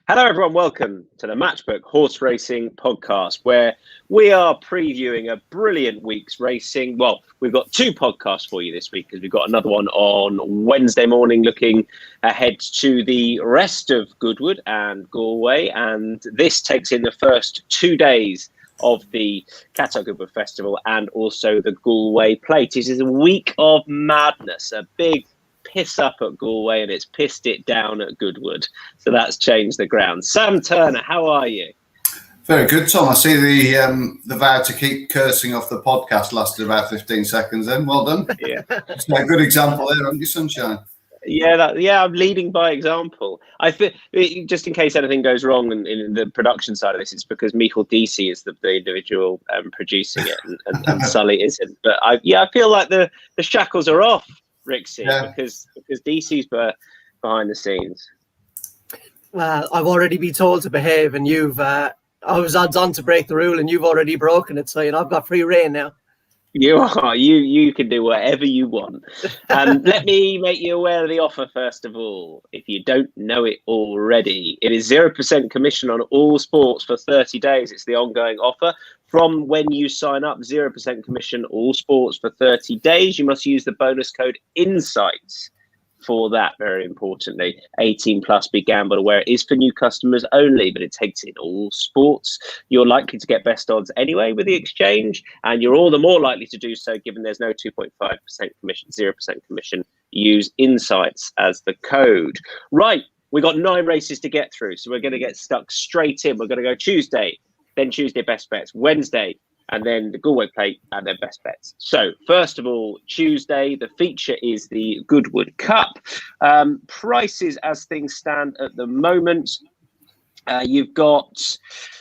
Hello, everyone. Welcome to the Matchbook Horse Racing Podcast, where we are previewing a brilliant week's racing. Well, we've got two podcasts for you this week because we've got another one on Wednesday morning looking ahead to the rest of Goodwood and Galway. And this takes in the first 2 days of the Qatar Goodwood Festival and also the Galway Plate. It is a week of madness, a big piss up at Galway and it's pissed it down at Goodwood. So that's changed the ground. Sam Turner, how are you? Very good, Tom. I see the vow to keep cursing off the podcast lasted about 15 seconds then. Well done. Yeah. It's a good example there, haven't you, Sunshine? Yeah, I'm leading by example. I think, just in case anything goes wrong in the production side of this, it's because Michael DC is the individual producing it and Sully isn't. But I feel like the shackles are off, Rixie, because DC's behind the scenes. Well, I've already been told to behave, and I was odds on to break the rule, and you've already broken it. So I've got free reign now. You are. You can do whatever you want. Let me make you aware of the offer first of all. If you don't know it already, it is 0% commission on all sports for 30 days. It's the ongoing offer. From when you sign up, 0% commission, all sports for 30 days. You must use the bonus code INSIGHTS for that, very importantly. 18 plus, be gamble aware. It is for new customers only, but it takes in all sports. You're likely to get best odds anyway with the exchange, and you're all the more likely to do so given there's no 2.5% commission, 0% commission. Use INSIGHTS as the code. Right, we got 9 races to get through, so we're going to get stuck straight in. We're going to go Tuesday, then Tuesday best bets, Wednesday, and then the Galway Plate, and then best bets. So first of all, Tuesday, the feature is the Goodwood Cup. Prices as things stand at the moment. You've got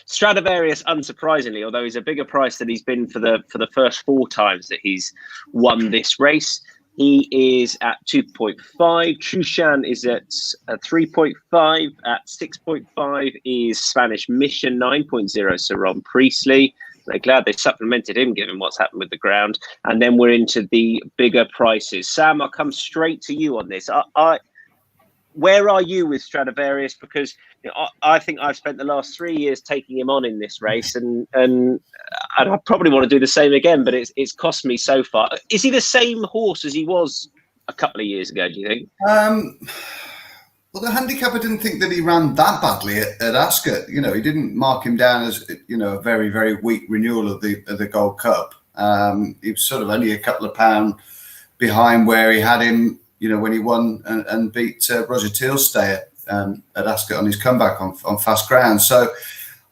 Stradivarius, unsurprisingly, although he's a bigger price than he's been for the first 4 times that he's won this race. He is at 2.5. Trushan is at 3.5. At 6.5 is Spanish Mission, 9.0, Sir Ron Priestley. They're glad they supplemented him, given what's happened with the ground. And then we're into the bigger prices. Sam, I'll come straight to you on this. Where are you with Stradivarius? Because I think I've spent the last 3 years taking him on in this race, and I probably want to do the same again, but it's cost me so far. Is he the same horse as he was a couple of years ago, do you think? Well, the handicapper didn't think that he ran that badly at Ascot. He didn't mark him down as a very, very weak renewal of the Gold Cup. He was sort of only a couple of pounds behind where he had him, when he won and beat Roger Tealstay at Ascot on his comeback on fast ground. So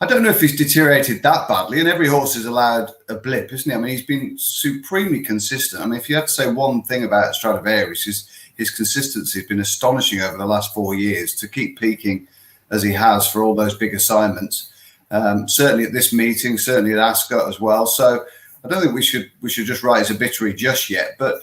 I don't know if he's deteriorated that badly. And every horse is allowed a blip, isn't he? I mean, he's been supremely consistent. I mean, if you had to say one thing about Stradivarius, is his consistency has been astonishing over the last 4 years to keep peaking as he has for all those big assignments. Certainly at this meeting, certainly at Ascot as well. So I don't think we should just write his obituary just yet. But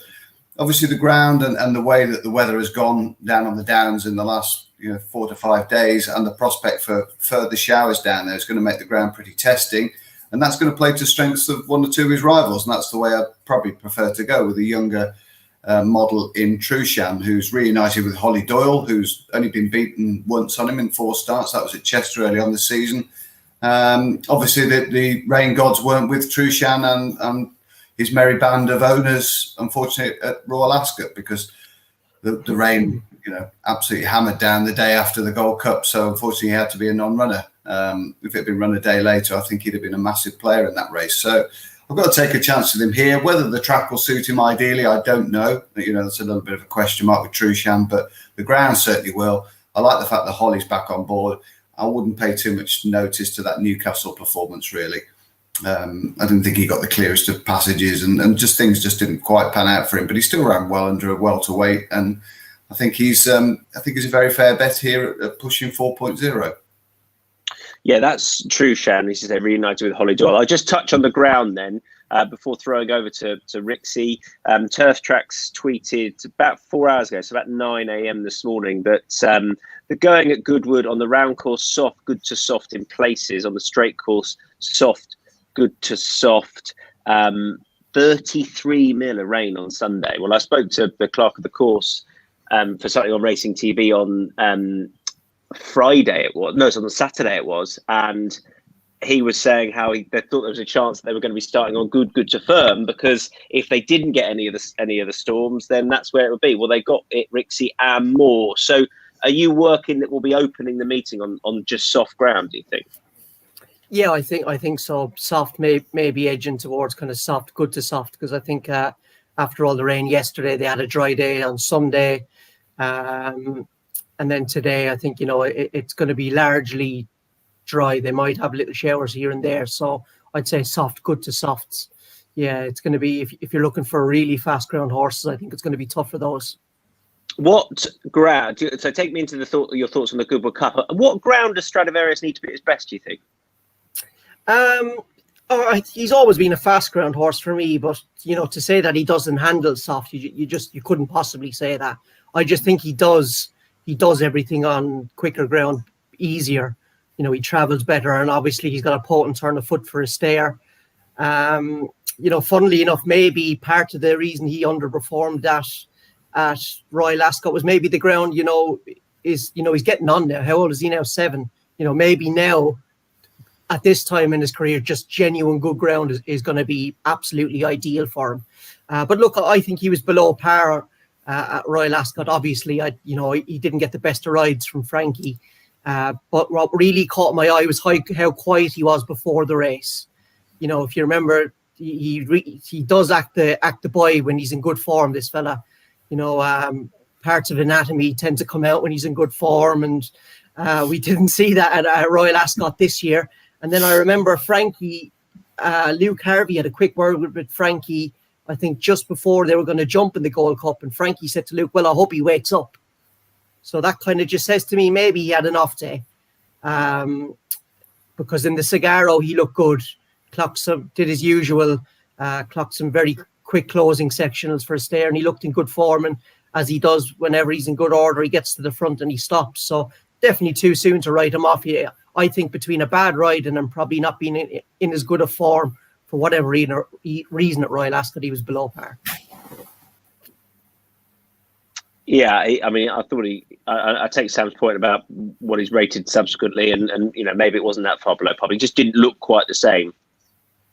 obviously the ground and the way that the weather has gone down on the downs in the last 4 to 5 days, and the prospect for further showers down there is going to make the ground pretty testing. And that's going to play to strengths of 1 or 2 of his rivals. And that's the way I'd probably prefer to go, with a younger model in Trushan, who's reunited with Holly Doyle, who's only been beaten once on him in 4 starts. That was at Chester early on this season. Obviously, the rain gods weren't with Trushan and his merry band of owners, unfortunately, at Royal Ascot, because the rain, absolutely hammered down the day after the Gold Cup. So unfortunately, he had to be a non-runner. If it had been run a day later, I think he'd have been a massive player in that race. So I've got to take a chance with him here. Whether the track will suit him ideally, I don't know. That's a little bit of a question mark with Trushan, but the ground certainly will. I like the fact that Holly's back on board. I wouldn't pay too much notice to that Newcastle performance, really. I didn't think he got the clearest of passages, and just things just didn't quite pan out for him. But he still ran well under a welterweight, and I think he's a very fair bet here at pushing 4.0. Yeah, that's true, Shan. This is reunited with Holly Doyle. I'll just touch on the ground then before throwing over to Rixie. Turf Tracks tweeted about 4 hours ago, so about 9 a.m. this morning, that the going at Goodwood on the round course, soft, good to soft in places. On the straight course, soft, good to soft. 33 mil of rain on Sunday. Well, I spoke to the clerk of the course for something on Racing TV on Friday it was. No, it's on the Saturday it was, and he was saying how they thought there was a chance that they were going to be starting on good to firm, because if they didn't get any of the storms, then that's where it would be. Well, they got it, Rixie, and more. So, are you working that we'll be opening the meeting on just soft ground? Do you think? Yeah, I think so. Soft may be edging towards kind of soft, good to soft, because I think after all the rain yesterday, they had a dry day on Sunday, and then today, I think it's going to be largely dry. They might have little showers here and there, so I'd say soft, good to softs. Yeah, it's going to be, if you're looking for really fast ground horses, I think it's going to be tough for those. What ground? So take me into your thoughts on the Goodwood Cup. What ground does Stradivarius need to be at his best, do you think? He's always been a fast ground horse for me, but to say that he doesn't handle soft, you couldn't possibly say that. I just think he does everything on quicker ground easier. He travels better, and obviously he's got a potent turn of foot for a stare. Funnily enough, maybe part of the reason he underperformed at Royal Ascot was maybe the ground, he's getting on now. How old is he now? 7. Maybe now at this time in his career, just genuine good ground is going to be absolutely ideal for him. But look, I think he was below par at Royal Ascot. Obviously, he didn't get the best of rides from Frankie. But what really caught my eye was how quiet he was before the race. If you remember, he does act the boy when he's in good form, this fella. Parts of anatomy tend to come out when he's in good form, and we didn't see that at Royal Ascot this year. And then I remember Frankie, Luke Harvey had a quick word with Frankie, I think just before they were going to jump in the Gold Cup, and Frankie said to Luke, well, I hope he wakes up. So that kind of just says to me, maybe he had an off day. Because in the Sagaro, he looked good. Did his usual, clocked some very quick closing sectionals for a stare, and he looked in good form. And as he does whenever he's in good order, he gets to the front and he stops. So definitely too soon to write him off. Yeah, I think between a bad ride and him probably not being in as good a form for whatever reason at Royal Ascot, he was below par. Yeah, I mean, I thought I take Sam's point about what he's rated subsequently, and maybe it wasn't that far below. Probably just didn't look quite the same.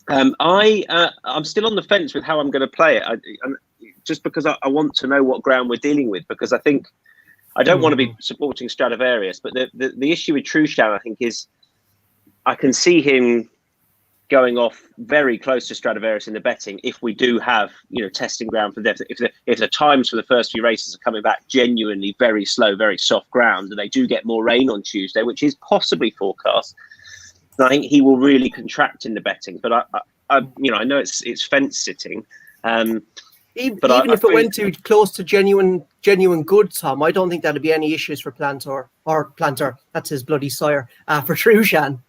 I'm still on the fence with how I'm going to play it. Just because I want to know what ground we're dealing with, because I think I don't want to be supporting Stradivarius, but the issue with Trushan, I think, is I can see him going off very close to Stradivarius in the betting if we do have testing ground for depth. If the times for the first few races are coming back genuinely very slow, very soft ground, and they do get more rain on Tuesday, which is possibly forecast, then I think he will really contract in the betting. But I know it's fence sitting. Even if it went too close to genuine good, Tom, I don't think that'd be any issues for Planter. That's his bloody sire, for Trushan.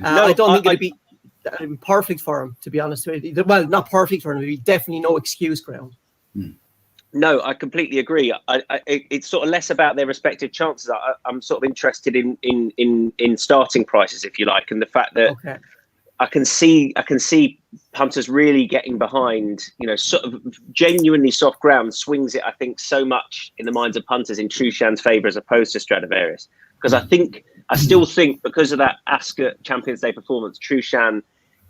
I don't think it'd be perfect for him, to be honest with you. Well, not perfect for him. It'd be definitely no excuse ground. No, I completely agree. It's sort of less about their respective chances. I'm sort of interested in starting prices, if you like, and the fact that I can see punters really getting behind, sort of genuinely soft ground swings it, I think, so much in the minds of punters in Trushan's favour as opposed to Stradivarius. Because I still think because of that Ascot Champions Day performance, Trushan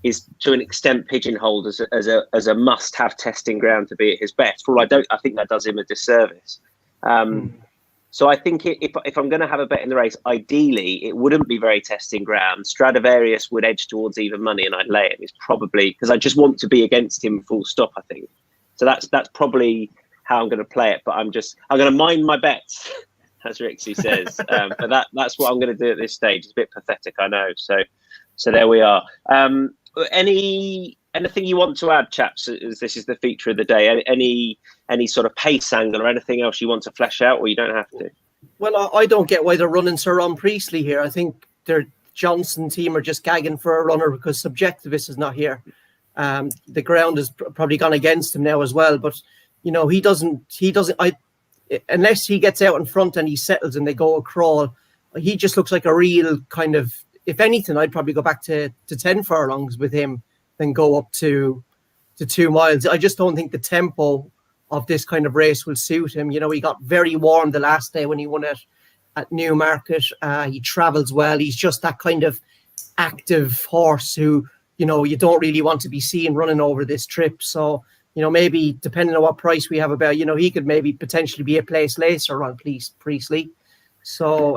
is to an extent pigeonholed as a must-have testing ground to be at his best. For all I think that does him a disservice. So I think if I'm going to have a bet in the race, ideally it wouldn't be very testing ground. Stradivarius would edge towards even money, and I'd lay it. It's probably because I just want to be against him full stop, I think. So that's probably how I'm going to play it. But I'm going to mind my bets, as Rixie says. But that's what I'm going to do at this stage. It's a bit pathetic, I know. So there we are. Anything you want to add, chaps, as this is the feature of the day? Any sort of pace angle or anything else you want to flesh out, or you don't have to? Well, I don't get why they're running Sir Ron Priestley here. I think their Johnson team are just gagging for a runner because Subjectivist is not here. The ground has probably gone against him now as well, but he doesn't. Unless he gets out in front and he settles and they go a crawl, he just looks like a real kind of. If anything, I'd probably go back to 10 furlongs with him than go up to 2 miles. I just don't think the tempo of this kind of race will suit him. He got very warm the last day when he won at at Newmarket. He travels well. He's just that kind of active horse who, you know, you don't really want to be seen running over this trip. So, you know, maybe depending on what price we have about, you know, he could maybe potentially be a place later on Priestley. So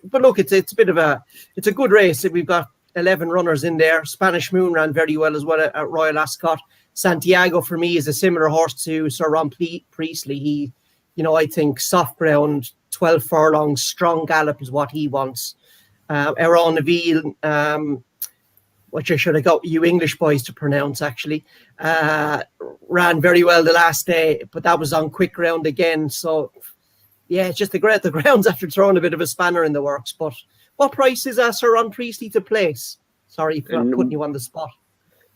but look, it's a bit of it's a good race. We've got 11 runners in there. Spanish Moon ran very well as well at Royal Ascot. Santiago for me is a similar horse to Sir Ron Priestley. He, you know, I think soft ground, 12 furlongs, strong gallop is what he wants. Eran Neville, which I should have got you English boys to pronounce actually, ran very well the last day, but that was on quick ground again. So yeah, it's just the ground's after throwing a bit of a spanner in the works. But what price is Sir Ron Priestley to place? Sorry for putting you on the spot.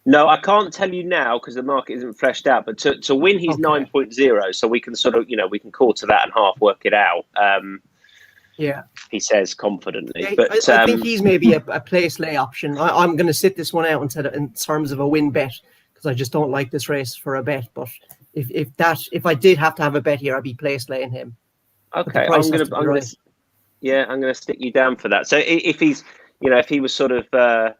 No, I can't tell you now because the market isn't fleshed out. But to win, he's 9.0, so we can sort of, you know, we can quarter that and half work it out. Yeah, he says confidently. Yeah, but I think he's maybe a place lay option. I'm going to sit this one out in terms of a win bet because I just don't like this race for a bet. But if I did have to have a bet here, I'd be place laying him. Okay, I'm gonna stick you down for that. So if he's, you know, if he was sort of a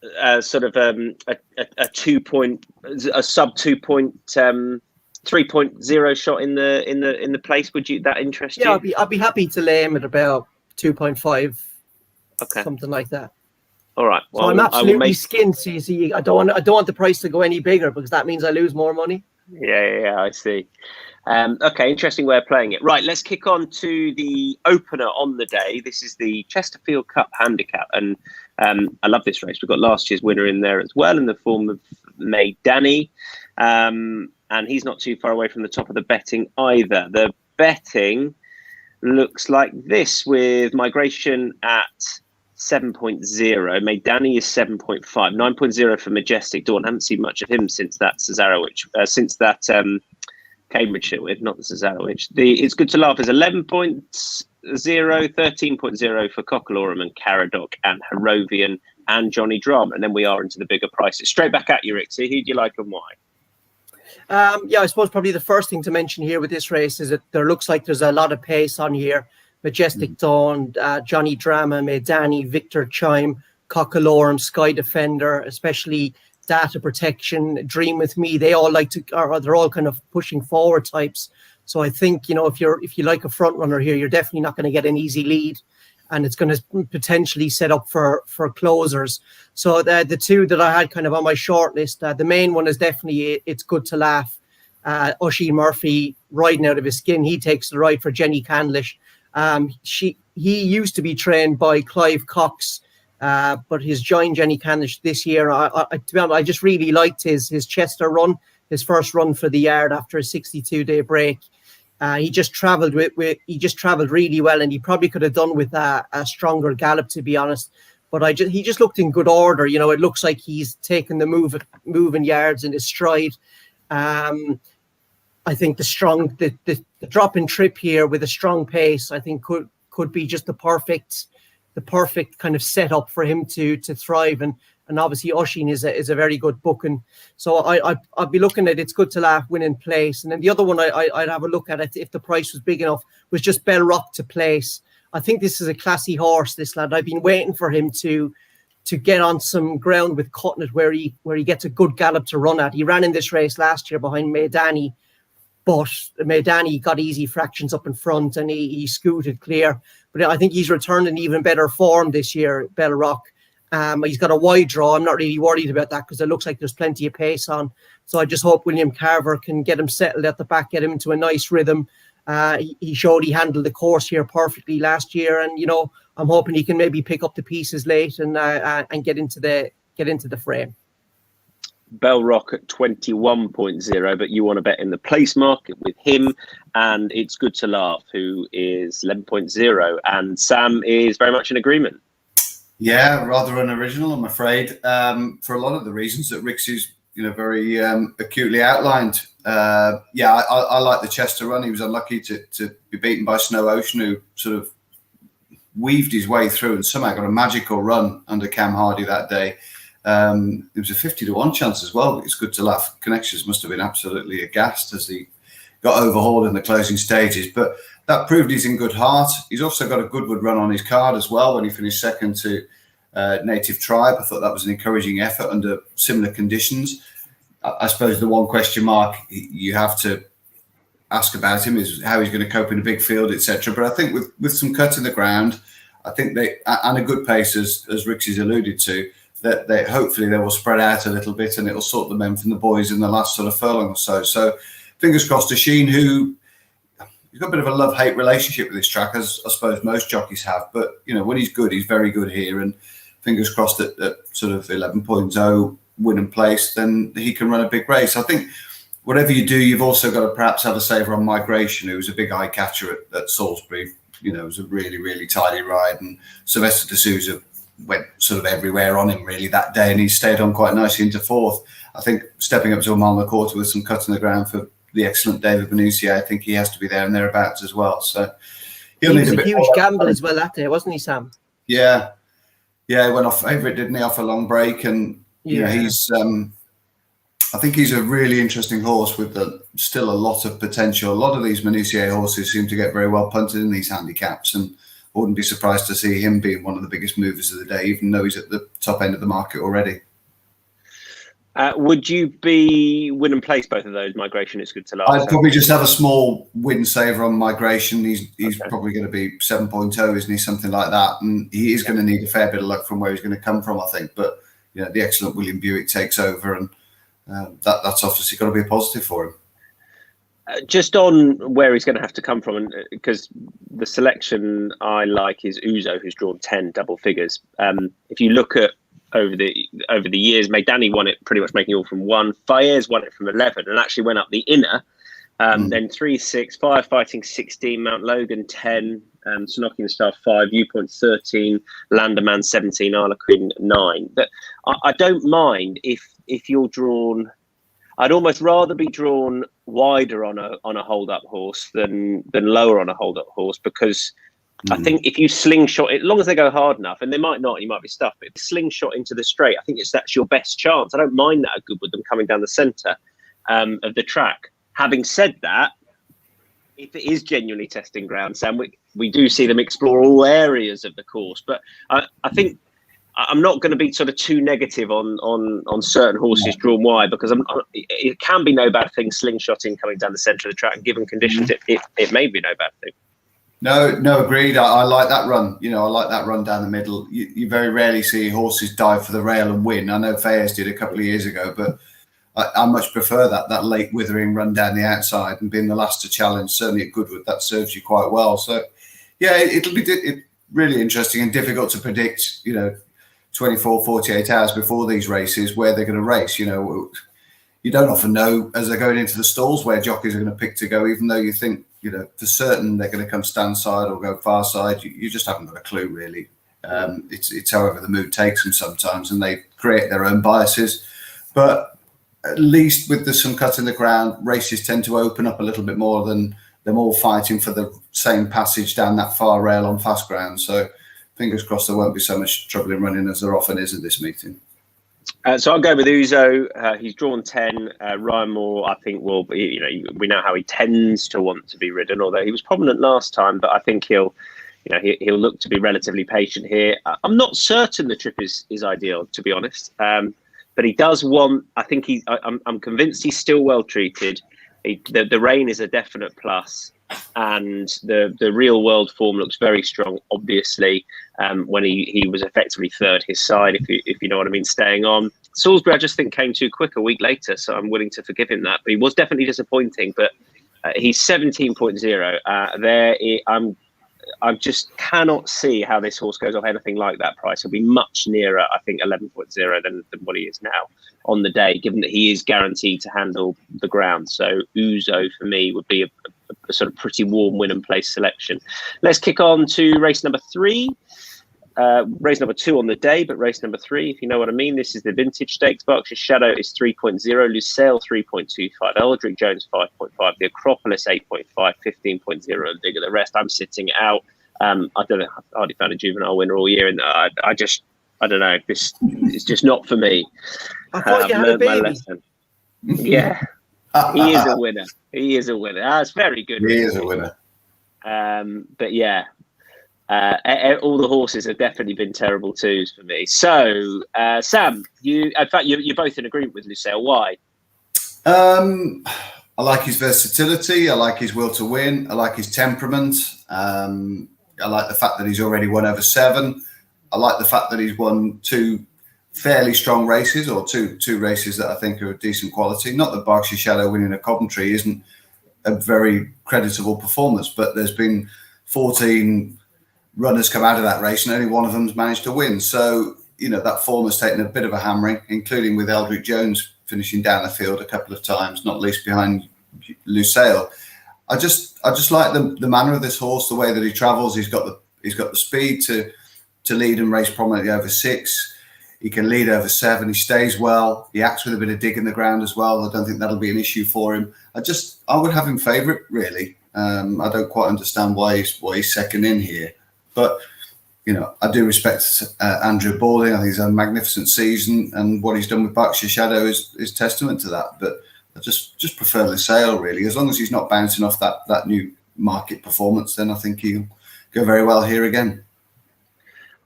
3.0 shot in the place, would you that interest you? Yeah, I'd be happy to lay him at about 2.5, okay, something like that. All right. Well, so I'm absolutely skinned. So you see, I don't want the price to go any bigger because that means I lose more money. Yeah, I see. Okay, interesting way of playing it. Right, let's kick on to the opener on the day. This is the Chesterfield Cup Handicap, and I love this race. We've got last year's winner in there as well in the form of May Danny, and he's not too far away from the top of the betting either. The betting looks like this with Migration at 7.0. May Danny is 7.5. 9.0 for Majestic Dawn. Haven't seen much of him since that Cambridgeshire with, not the Cesarewitch. It's Good to Laugh is 11.0, 13.0 for Cockalorum and Caradoc and Harrovian and Johnny Drum. And then we are into the bigger prices. Straight back at you, Rick. So who do you like and why? Yeah, I suppose probably the first thing to mention here with this race is that there looks like there's a lot of pace on here. Majestic Dawn, Johnny Drama, May Danny, Victor Chime, Cockalorum, Sky Defender, especially Data Protection, Dream With Me. They all they're all kind of pushing forward types. So I think, you know, if you like a front runner here, you're definitely not going to get an easy lead, and it's going to potentially set up for closers. So the two that I had kind of on my short list, the main one is definitely It's Good to Laugh. Oisin Murphy riding out of his skin. He takes the ride for Jenny Candlish. He used to be trained by Clive Cox, but he's joined Jenny Candlish this year. To be honest, I just really liked his Chester run, his first run for the yard after a 62-day break. He just travelled really well, and he probably could have done with a stronger gallop, to be honest. But he just looked in good order. You know, it looks like he's taken the moving yards in his stride. I think the drop in trip here with a strong pace, I think could be just the perfect kind of setup for him to thrive. And obviously Oisin is a very good booking. So I'd be looking at It's Good to Laugh winning place. And then the other one I'd have a look at it if the price was big enough was just Bell Rock to place. I think this is a classy horse, this lad. I've been waiting for him to get on some ground with Cutting It where he gets a good gallop to run at. He ran in this race last year behind May Danny, but May Danny got easy fractions up in front and he scooted clear. But I think he's returned in even better form this year, Bell Rock. He's got a wide draw. I'm not really worried about that because it looks like there's plenty of pace on. So I just hope William Carver can get him settled at the back, get him into a nice rhythm. He showed he handled the course here perfectly last year, and you know, I'm hoping he can maybe pick up the pieces late and get into the frame. Bell Rock at 21.0, but you want to bet in the place market with him, and It's Good to Laugh, who is 11.0, and Sam is very much in agreement. Yeah, rather unoriginal, I'm afraid, for a lot of the reasons that Rick's is, you know, very acutely outlined. I like the Chester run. He was unlucky to be beaten by Snow Ocean, who sort of weaved his way through and somehow got a magical run under Cam Hardy that day. It was a 50-1 chance as well. It's Good to Laugh. Connections must have been absolutely aghast as he got overhauled in the closing stages. But that proved he's in good heart. He's also got a Goodwood run on his card as well when he finished second to Native Tribe. I thought that was an encouraging effort under similar conditions. I suppose the one question mark you have to ask about him is how he's going to cope in a big field, etc. But I think with some cut in the ground, I think they, and a good pace, as Rixie's alluded to, that they hopefully they will spread out a little bit and it'll sort the men from the boys in the last sort of furlong or so. So fingers crossed to Sheen, who he's got a bit of a love-hate relationship with this track, as I suppose most jockeys have. But, you know, when he's good, he's very good here. And fingers crossed at sort of 11.0 win and place, then he can run a big race. I think whatever you do, you've also got to perhaps have a saver on Migration, who was a big eye catcher at Salisbury. You know, it was a really, really tidy ride. And Sylvester de Souza went sort of everywhere on him really that day, and he stayed on quite nicely into fourth. I think stepping up to a mile and a quarter with some cuts in the ground for the excellent David Benucci, I think he has to be there and thereabouts as well. So he was a huge gamble as well that day, wasn't he, Sam? Yeah, he went off favourite, didn't he, off a long break, and you know, he's I think he's a really interesting horse with still a lot of potential. A lot of these Minutiae horses seem to get very well punted in these handicaps, and I wouldn't be surprised to see him being one of the biggest movers of the day, even though he's at the top end of the market already. Would you be win and place both of those? Migration is good to last. I'd probably just have a small win saver on Migration. He's okay. Probably going to be 7.0, isn't he? Something like that. And he is going to need a fair bit of luck from where he's going to come from, I think. But you know, the excellent William Buick takes over, and that's obviously got to be a positive for him. Just on where he's going to have to come from, and because the selection I like is Uzo, who's drawn 10 double figures. If you look at over the years, Maidani won it pretty much making all from 1. Fayez won it from 11 and actually went up the inner. Then 3, 6, Firefighting 16, Mount Logan 10, Sanoki and Star 5, Viewpoint 13, Landerman 17, Arla Queen 9. But I don't mind if you're drawn. I'd almost rather be drawn wider on a hold-up horse than lower on a hold-up horse, because I think if you slingshot it, as long as they go hard enough, and they might not, you might be stuffed, but if you slingshot into the straight, I think that's your best chance. I don't mind that at Goodwood, them coming down the centre of the track. Having said that, if it is genuinely testing ground, Sam, we do see them explore all areas of the course. But I think I'm not going to be sort of too negative on certain horses drawn wide, because it can be no bad thing slingshotting coming down the centre of the track, and given conditions, it may be no bad thing. No, agreed. I like that run. You know, I like that run down the middle. You very rarely see horses dive for the rail and win. I know Fayez did a couple of years ago, but I much prefer that late withering run down the outside and being the last to challenge. Certainly at Goodwood, that serves you quite well. So, yeah, it'll be really interesting and difficult to predict, you know, 24, 48 hours before these races where they're going to race. You know, you don't often know as they're going into the stalls where jockeys are going to pick to go, even though you think, you know, for certain they're going to come stand side or go far side. You just haven't got a clue, really. It's however the mood takes them sometimes, and they create their own biases. But at least with some cut in the ground, races tend to open up a little bit more than them all fighting for the same passage down that far rail on fast ground. So fingers crossed there won't be so much trouble in running as there often is at this meeting. So I'll go with Uzo. He's drawn 10. Ryan Moore, I think, will be, you know, we know how he tends to want to be ridden, although he was prominent last time, but I think he'll look to be relatively patient here. I'm not certain the trip is ideal, to be honest. But he does want, I think I'm convinced he's still well treated. The rain is a definite plus, and the real world form looks very strong, obviously, when he was effectively third his side, if you know what I mean, staying on. Salisbury, I just think, came too quick a week later, so I'm willing to forgive him that. But he was definitely disappointing, but he's 17.0. I just cannot see how this horse goes off anything like that price. He'll be much nearer, I think, 11.0 than what he is now on the day, given that he is guaranteed to handle the ground. So Uzo, for me, would be a sort of pretty warm win and place selection. Let's kick on to race number 3. Race number 2 on the day, but race number 3, if you know what I mean. This is the Vintage Stakes. Berkshire Shadow is 3.0, Lucille 3.25, Eldrick Jones 5.5, the Acropolis 8.5, 15.0, and Digger. The rest I'm sitting out. I don't know, I've hardly found a juvenile winner all year, and I don't know, this is just not for me. I thought you had a baby. Yeah, he is a winner. He is a winner. That's very good. He is a winner. But yeah, all the horses have definitely been terrible twos for me. So, Sam, in fact, you're both in agreement with Lucille. Why? I like his versatility. I like his will to win. I like his temperament. I like the fact that he's already won over 7. I like the fact that he's won 2 fairly strong races, or two races that I think are of decent quality. Not that Berkshire Shadow winning a Coventry isn't a very creditable performance, but there's been 14 runners come out of that race and only one of them's managed to win. So, that form has taken a bit of a hammering, including with Eldrick Jones finishing down the field a couple of times, not least behind Lucille. I just like the manner of this horse, the way that he travels. He's got the speed to lead and race prominently over 6. He can lead over 7. He stays well. He acts with a bit of dig in the ground as well. I don't think that'll be an issue for him. I would have him favourite, really. I don't quite understand why he's second in here, but I do respect Andrew Balding. I think he's had a magnificent season, and what he's done with Berkshire Shadow is testament to that. But I just prefer Lucille, really. As long as he's not bouncing off that new market performance, then I think he'll go very well here again.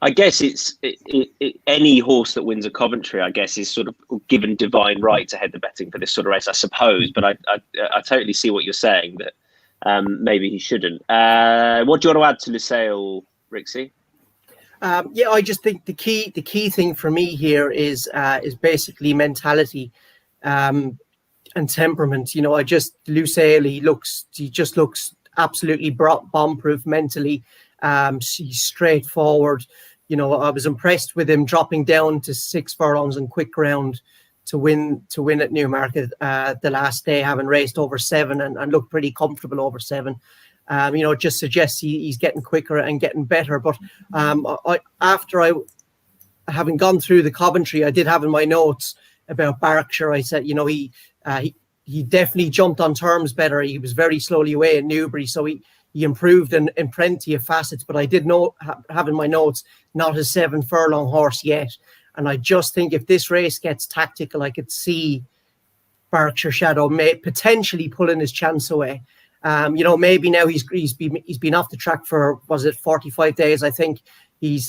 I guess any horse that wins a Coventry, I guess, is sort of given divine right to head the betting for this sort of race, I suppose. But I totally see what you're saying, that maybe he shouldn't. What do you want to add to Lucille, Rixie? I just think the key thing for me here is basically mentality and temperament. Lucille, he just looks absolutely bomb-proof mentally. He's straightforward. I was impressed with him dropping down to 6 furlongs and quick ground to win at Newmarket the last day, having raced over 7 and looked pretty comfortable over 7. It just suggests he's getting quicker and getting better. But having gone through the Coventry, I did have in my notes about Berkshire. I said, he definitely jumped on terms better. He was very slowly away in Newbury, so he improved in plenty of facets. But I did have in my notes, not a 7 furlong horse yet. And I just think if this race gets tactical, I could see Berkshire Shadow may potentially pulling his chance away. Maybe now he's been off the track for, 45 days? I think he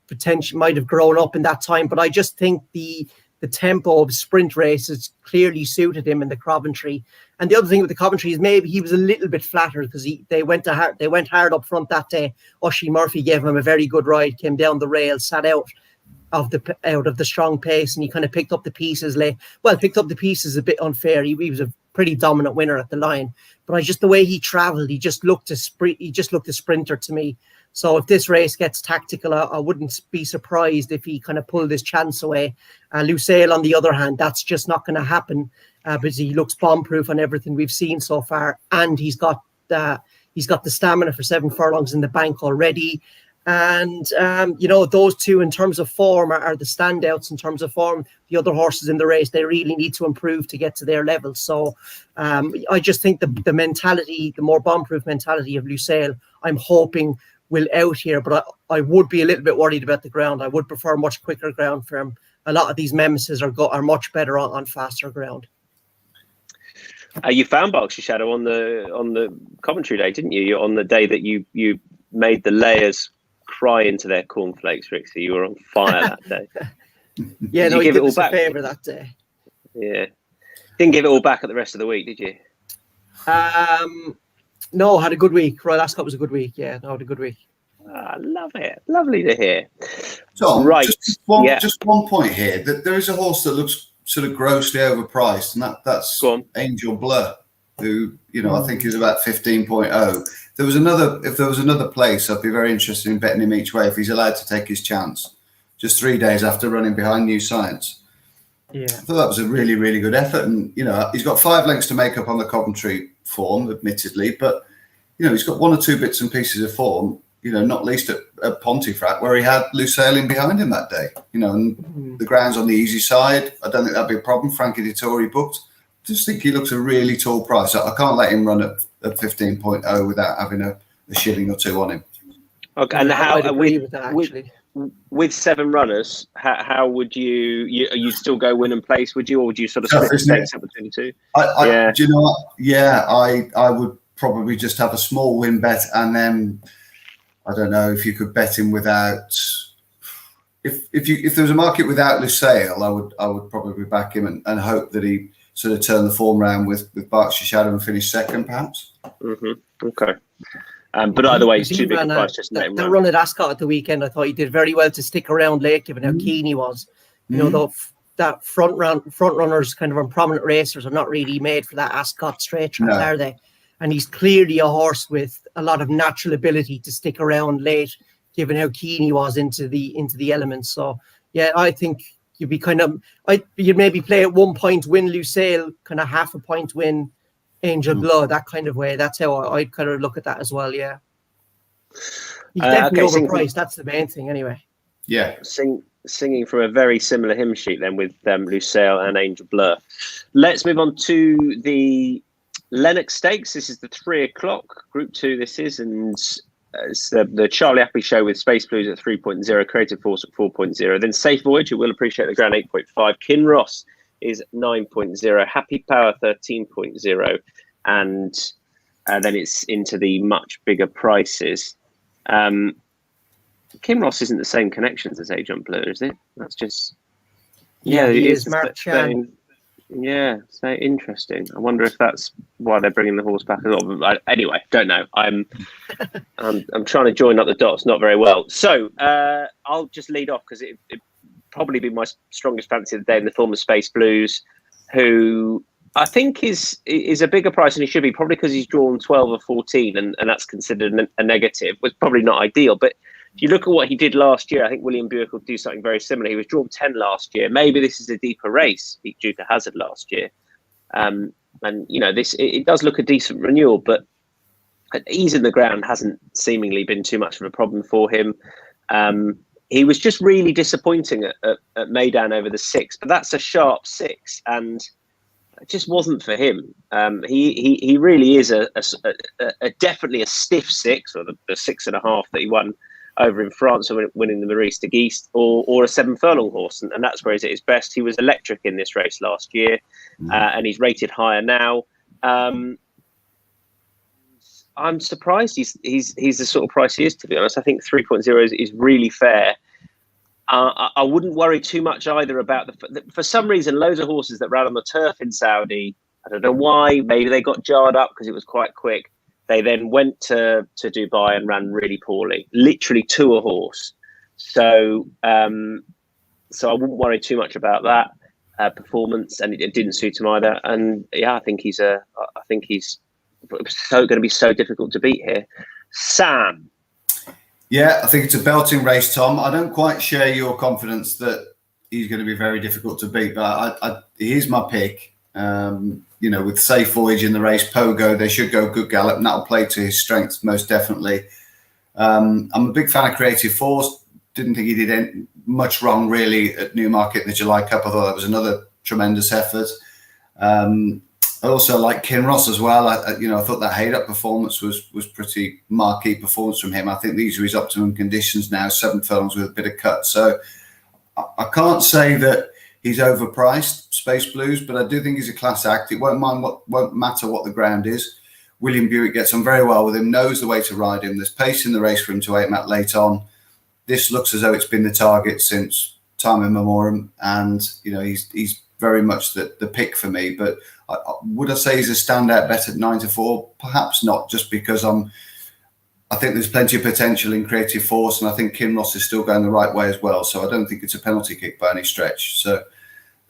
potentially might have grown up in that time. But I just think the tempo of sprint races clearly suited him in the Coventry. And the other thing with the Coventry is maybe he was a little bit flattered because they went hard up front that day. Oisin Murphy gave him a very good ride, came down the rail, sat out of the strong pace, and he kind of picked up the pieces picked up the pieces a bit unfair. He was a pretty dominant winner at the line, but the way he travelled, he just looked a sprinter to me. So if this race gets tactical, I wouldn't be surprised if he kind of pulled his chance away. Lucille, on the other hand, that's just not going to happen because he looks bomb-proof on everything we've seen so far, and he's got the stamina for 7 furlongs in the bank already. And, those two in terms of form are the standouts in terms of form. The other horses in the race, they really need to improve to get to their level. So I just think the mentality, the more bomb-proof mentality of Lucille, I'm hoping will out here. But I would be a little bit worried about the ground. I would prefer much quicker ground for him. A lot of these Memeses are much better on faster ground. You found Berkshire Shadow on the Coventry day, didn't you? On the day that you made the layers cry into their cornflakes, Rixie. You were on fire that day. Yeah, no, he did us a favour that day. Yeah. Didn't give it all back at the rest of the week, did you? No, had a good week. Royal Ascot was a good week. Yeah, no, had a good week. I love it. Lovely to hear. Tom, right. Just one point here. That there is a horse that looks sort of grossly overpriced, and that's Angel Blur, who I think is about 15.0. If there was another place, I'd be very interested in betting him each way if he's allowed to take his chance. Just 3 days after running behind New Science. Yeah, I thought that was a really, really good effort, and he's got 5 lengths to make up on the Coventry form, admittedly, but he's got 1 or 2 bits and pieces of form. Not least at Pontefract, where he had Lucille in behind him that day. And the ground's on the easy side. I don't think that'd be a problem. Frankie Dettori booked. Just think he looks a really tall price. I can't let him run at 15.0 without having a shilling or 2 on him. Okay, and how I'd agree with that, actually. With 7 runners, how would you still go win and place? Would you, or would you sort of split the stakes up between the 2? Do you know what? Yeah, I would probably just have a small win bet, and then I don't know if you could bet him without. If there was a market without Lusail, I would probably back him and hope that he sort of turned the form round with Berkshire Shadow and finish second, perhaps. Mm-hmm. Okay. But either way, it's too big a price. Just that run at Ascot at the weekend, I thought he did very well to stick around late, given how keen he was. You know, though that front runners, kind of on prominent racers, are not really made for that Ascot straight track, are they? And he's clearly a horse with a lot of natural ability to stick around late, given how keen he was into the elements. So yeah, I think you'd be you'd maybe play at 1 point, win Lusail, kind of half a point win Angel Blood, that kind of way. That's how I'd kind of look at that as well. Yeah, he's definitely overpriced. That's the main thing, anyway. Yeah, singing from a very similar hymn sheet then with Lusail and Angel Blur. Let's move on to the Lennox Stakes. This is the 3 o'clock Group 2. This is, and it's the Charlie Appy Show with Space Blues at 3.0, Creative Force at 4.0, then Safe Voyage, you will appreciate the ground, 8.5, Kinross is 9.0, Happy Power 13.0, and then it's into the much bigger prices. Kinross isn't the same connections as Agent Blur, is it? That's just it is. Mark Chan. Yeah, so interesting. I wonder if that's why they're bringing the horse back a lot. Anyway, don't know. I'm trying to join up the dots, not very well. So I'll just lead off because it probably be my strongest fancy of the day in the form of Space Blues, who I think is a bigger price than he should be, probably because he's drawn 12 or 14, and that's considered a negative. Was probably not ideal, but if you look at what he did last year, I think William Buick will do something very similar. He was drawn 10 last year. Maybe this is a deeper race, beat Duke of Hazard last year. And, you know, it does look a decent renewal, but ease in the ground hasn't seemingly been too much of a problem for him. He was just really disappointing at Meydan over the 6, but that's a sharp 6, and it just wasn't for him. He really is a definitely a stiff 6, or the 6.5 that he won over in France, winning the Maurice de Geest, or a 7 furlong horse, and that's where he's at his best. He was electric in this race last year, and he's rated higher now. I'm surprised he's the sort of price he is, to be honest. I think 3.0 is really fair. I wouldn't worry too much either about for some reason, loads of horses that ran on the turf in Saudi, I don't know why, maybe they got jarred up because it was quite quick. They then went to Dubai and ran really poorly, literally to a horse. So I wouldn't worry too much about that performance, and it didn't suit him either. And yeah, I think he's going to be so difficult to beat here. Sam. Yeah, I think it's a belting race, Tom. I don't quite share your confidence that he's going to be very difficult to beat, but here's my pick. You know, with Safe Voyage in the race, Pogo, they should go Good Gallop, and that'll play to his strengths most definitely. I'm a big fan of Creative Force. Didn't think he did much wrong really at Newmarket in the July Cup. I thought that was another tremendous effort. I also like Kinross as well. I thought that Haydup performance was pretty marquee performance from him. I think these are his optimum conditions now, 7 furlongs with a bit of cut. So I can't say that he's overpriced, Space Blues, but I do think he's a class act. It won't matter what the ground is. William Buick gets on very well with him, knows the way to ride him. There's pace in the race for him to aim at late on. This looks as though it's been the target since time immemorial, and you know he's very much the pick for me. But would I say he's a standout bet at 9-4? Perhaps not, just because I think there's plenty of potential in Creative Force, and I think Kinross is still going the right way as well. So I don't think it's a penalty kick by any stretch. So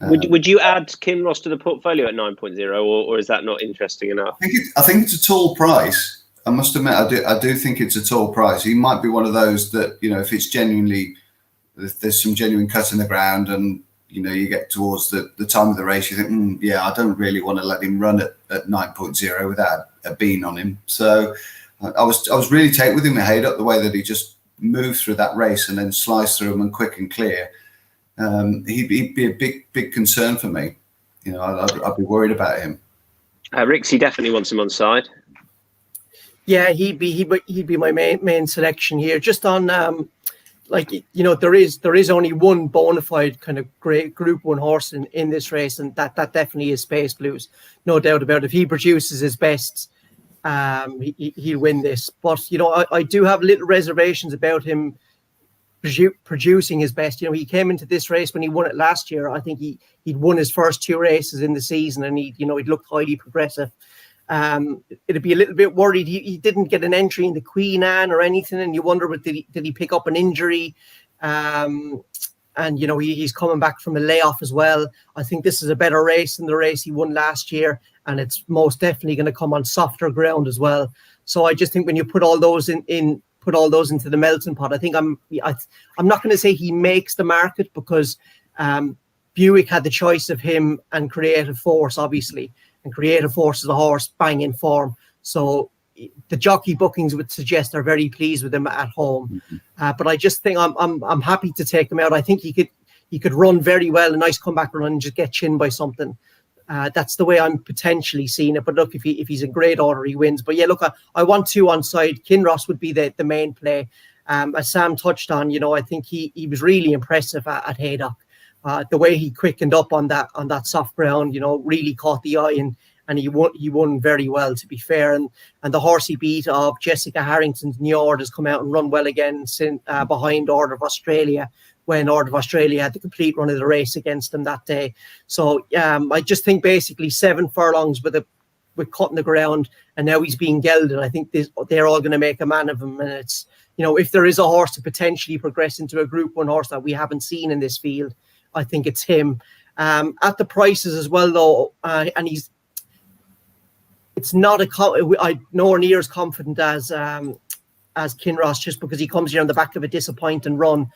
would you add Kinross to the portfolio at 9.0, or is that not interesting enough? I think it's a tall price. I must admit, I do think it's a tall price. He might be one of those that, you know, if it's genuinely, if there's some genuine cut in the ground, and you know you get towards the time of the race, you think, yeah, I don't really want to let him run at 9.0 without a bean on him. So I was really taken with him at Haydup, the way that he just moved through that race and then sliced through them and quick and clear. He'd be a big concern for me. You know, I'd be worried about him. Rixie definitely wants him on side. Yeah, he'd be my main selection here. Just on there is only one bona fide kind of great Group 1 horse in this race, and that definitely is Space Blues, no doubt about it. If he produces his best he'll win this. But I do have little reservations about him producing his best. He came into this race when he won it last year. I think he'd won his first 2 races in the season, and he'd looked highly progressive. It'd be a little bit worried. He didn't get an entry in the Queen Anne or anything, and you wonder, did he pick up an injury? And he's coming back from a layoff as well. I think this is a better race than the race he won last year, and it's most definitely going to come on softer ground as well. So I just think when you put all those put all those into the melting pot, I think I'm not going to say he makes the market, because Buick had the choice of him and Creative Force, obviously, and Creative Force is a horse bang in form. So the jockey bookings would suggest they're very pleased with him at home. But I just think I'm happy to take him out. I think he could run very well, a nice comeback run, and just get chinned by something. That's the way I'm potentially seeing it. But look, if he's in great order, he wins. But yeah, look, I want 2 on side. Kinross would be the main play. As Sam touched on, I think he was really impressive at Haydock. The way he quickened up on that soft ground, really caught the eye, and he won very well, to be fair. And the horse he beat of Jessica Harrington's Njord has come out and run well again since behind Order of Australia, when Order of Australia had the complete run of the race against him that day. So I just think basically 7 furlongs with cutting the ground, and now he's being gelded. I think they're all going to make a man of him. And it's, if there is a horse to potentially progress into a Group 1 horse that we haven't seen in this field, I think it's him. At the prices as well, though, and it's not nowhere near as confident as Kinross, just because he comes here on the back of a disappointing run.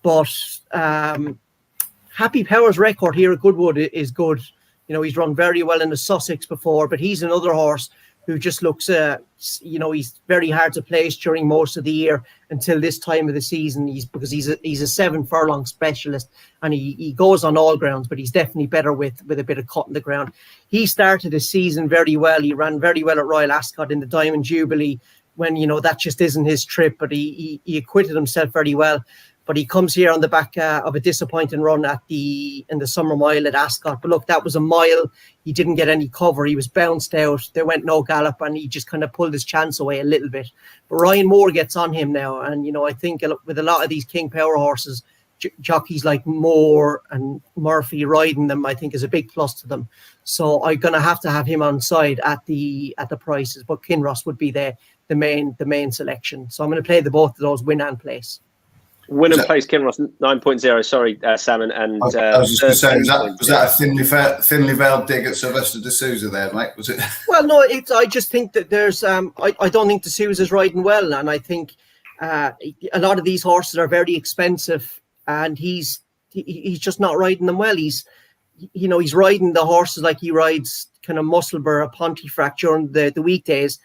But Happy Power's record here at Goodwood is good. He's run very well in the Sussex before, but he's another horse who just looks, he's very hard to place during most of the year until this time of the season. Because he's a 7 furlong specialist, and he goes on all grounds, but he's definitely better with a bit of cut in the ground. He started his season very well. He ran very well at Royal Ascot in the Diamond Jubilee, when that just isn't his trip, but he acquitted himself very well. But he comes here on the back of a disappointing run in the Summer Mile at Ascot. But look, that was a mile. He didn't get any cover. He was bounced out. There went no gallop, and he just kind of pulled his chance away a little bit. But Ryan Moore gets on him now. And, I think with a lot of these King Power horses, jockeys like Moore and Murphy riding them, I think, is a big plus to them. So I'm going to have him on side at the prices. But Kinross would be the main selection. So I'm going to play both of those, win and place. Win and place Kinross 9.0. Sorry, Sam, and I was just going to say, was that a thinly veiled dig at Sylvester de Souza there, mate? Was it? Well, no. I just think that there's. I don't think de Souza's riding well, and I think a lot of these horses are very expensive, and he's just not riding them well. He's riding the horses like he rides kind of Musselburgh, Pontefract during the weekdays,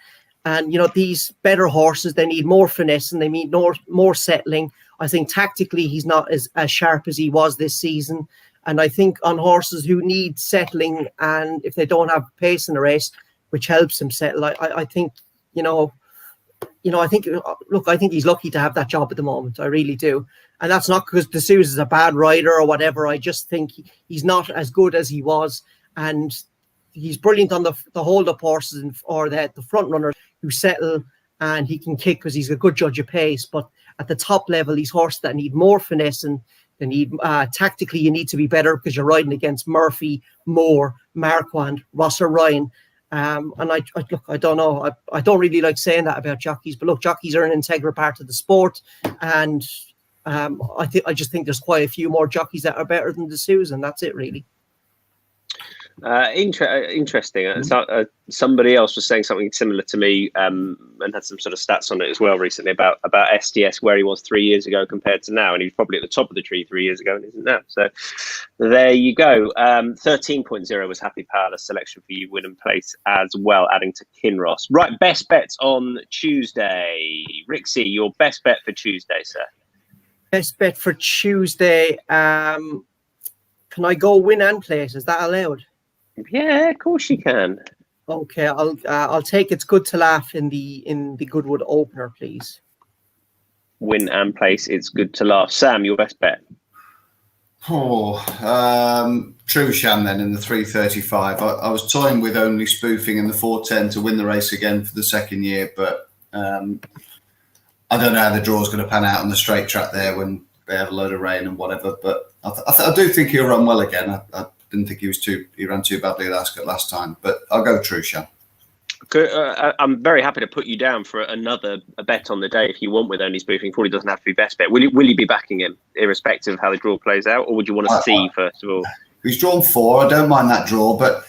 and these better horses, they need more finesse and they need more settling. I think tactically he's not as sharp as he was this season. And I think on horses who need settling, and if they don't have pace in the race, which helps him settle, I think, I think he's lucky to have that job at the moment. I really do. And that's not because de Souza is a bad rider or whatever. I just think he's not as good as he was. And he's brilliant on the hold-up horses or the front runners who settle, and he can kick because he's a good judge of pace. But at the top level, these horses that need more finesse, and they need tactically, you need to be better because you're riding against Murphy, Moore, Marquand, Rosser Ryan. And I don't know. I don't really like saying that about jockeys, but look, jockeys are an integral part of the sport, and I just think there's quite a few more jockeys that are better than de Souza, and that's it really. Interesting. Somebody else was saying something similar to me, and had some sort of stats on it as well recently about STS, where he was 3 years ago compared to now, and he was probably at the top of the tree 3 years ago and isn't now. So there you go. 13.0 was Happy Powerless selection for you, win and place as well, adding to Kinross. Right, best bets on Tuesday. Rixie, your best bet for Tuesday, sir. Best bet for Tuesday. Can I go win and place? Is that allowed? Yeah, of course you can. Okay, I'll take It's Good to Laugh in the Goodwood opener, please. Win and place, It's Good to Laugh. Sam, your best bet? Trushan then in the 3:35. I was toying with only spoofing in the 4:10 to win the race again for the second year, but I don't know how the draw's going to pan out on the straight track there when they have a load of rain and whatever. But I do think he'll run well again. I didn't think he ran too badly at Ascot last time, but I'll go Trushan. I'm very happy to put you down for a bet on the day if you want with only spoofing. Probably doesn't have to be best bet. Will you be backing him irrespective of how the draw plays out, or would you want to see first of all? He's drawn 4. I don't mind that draw, but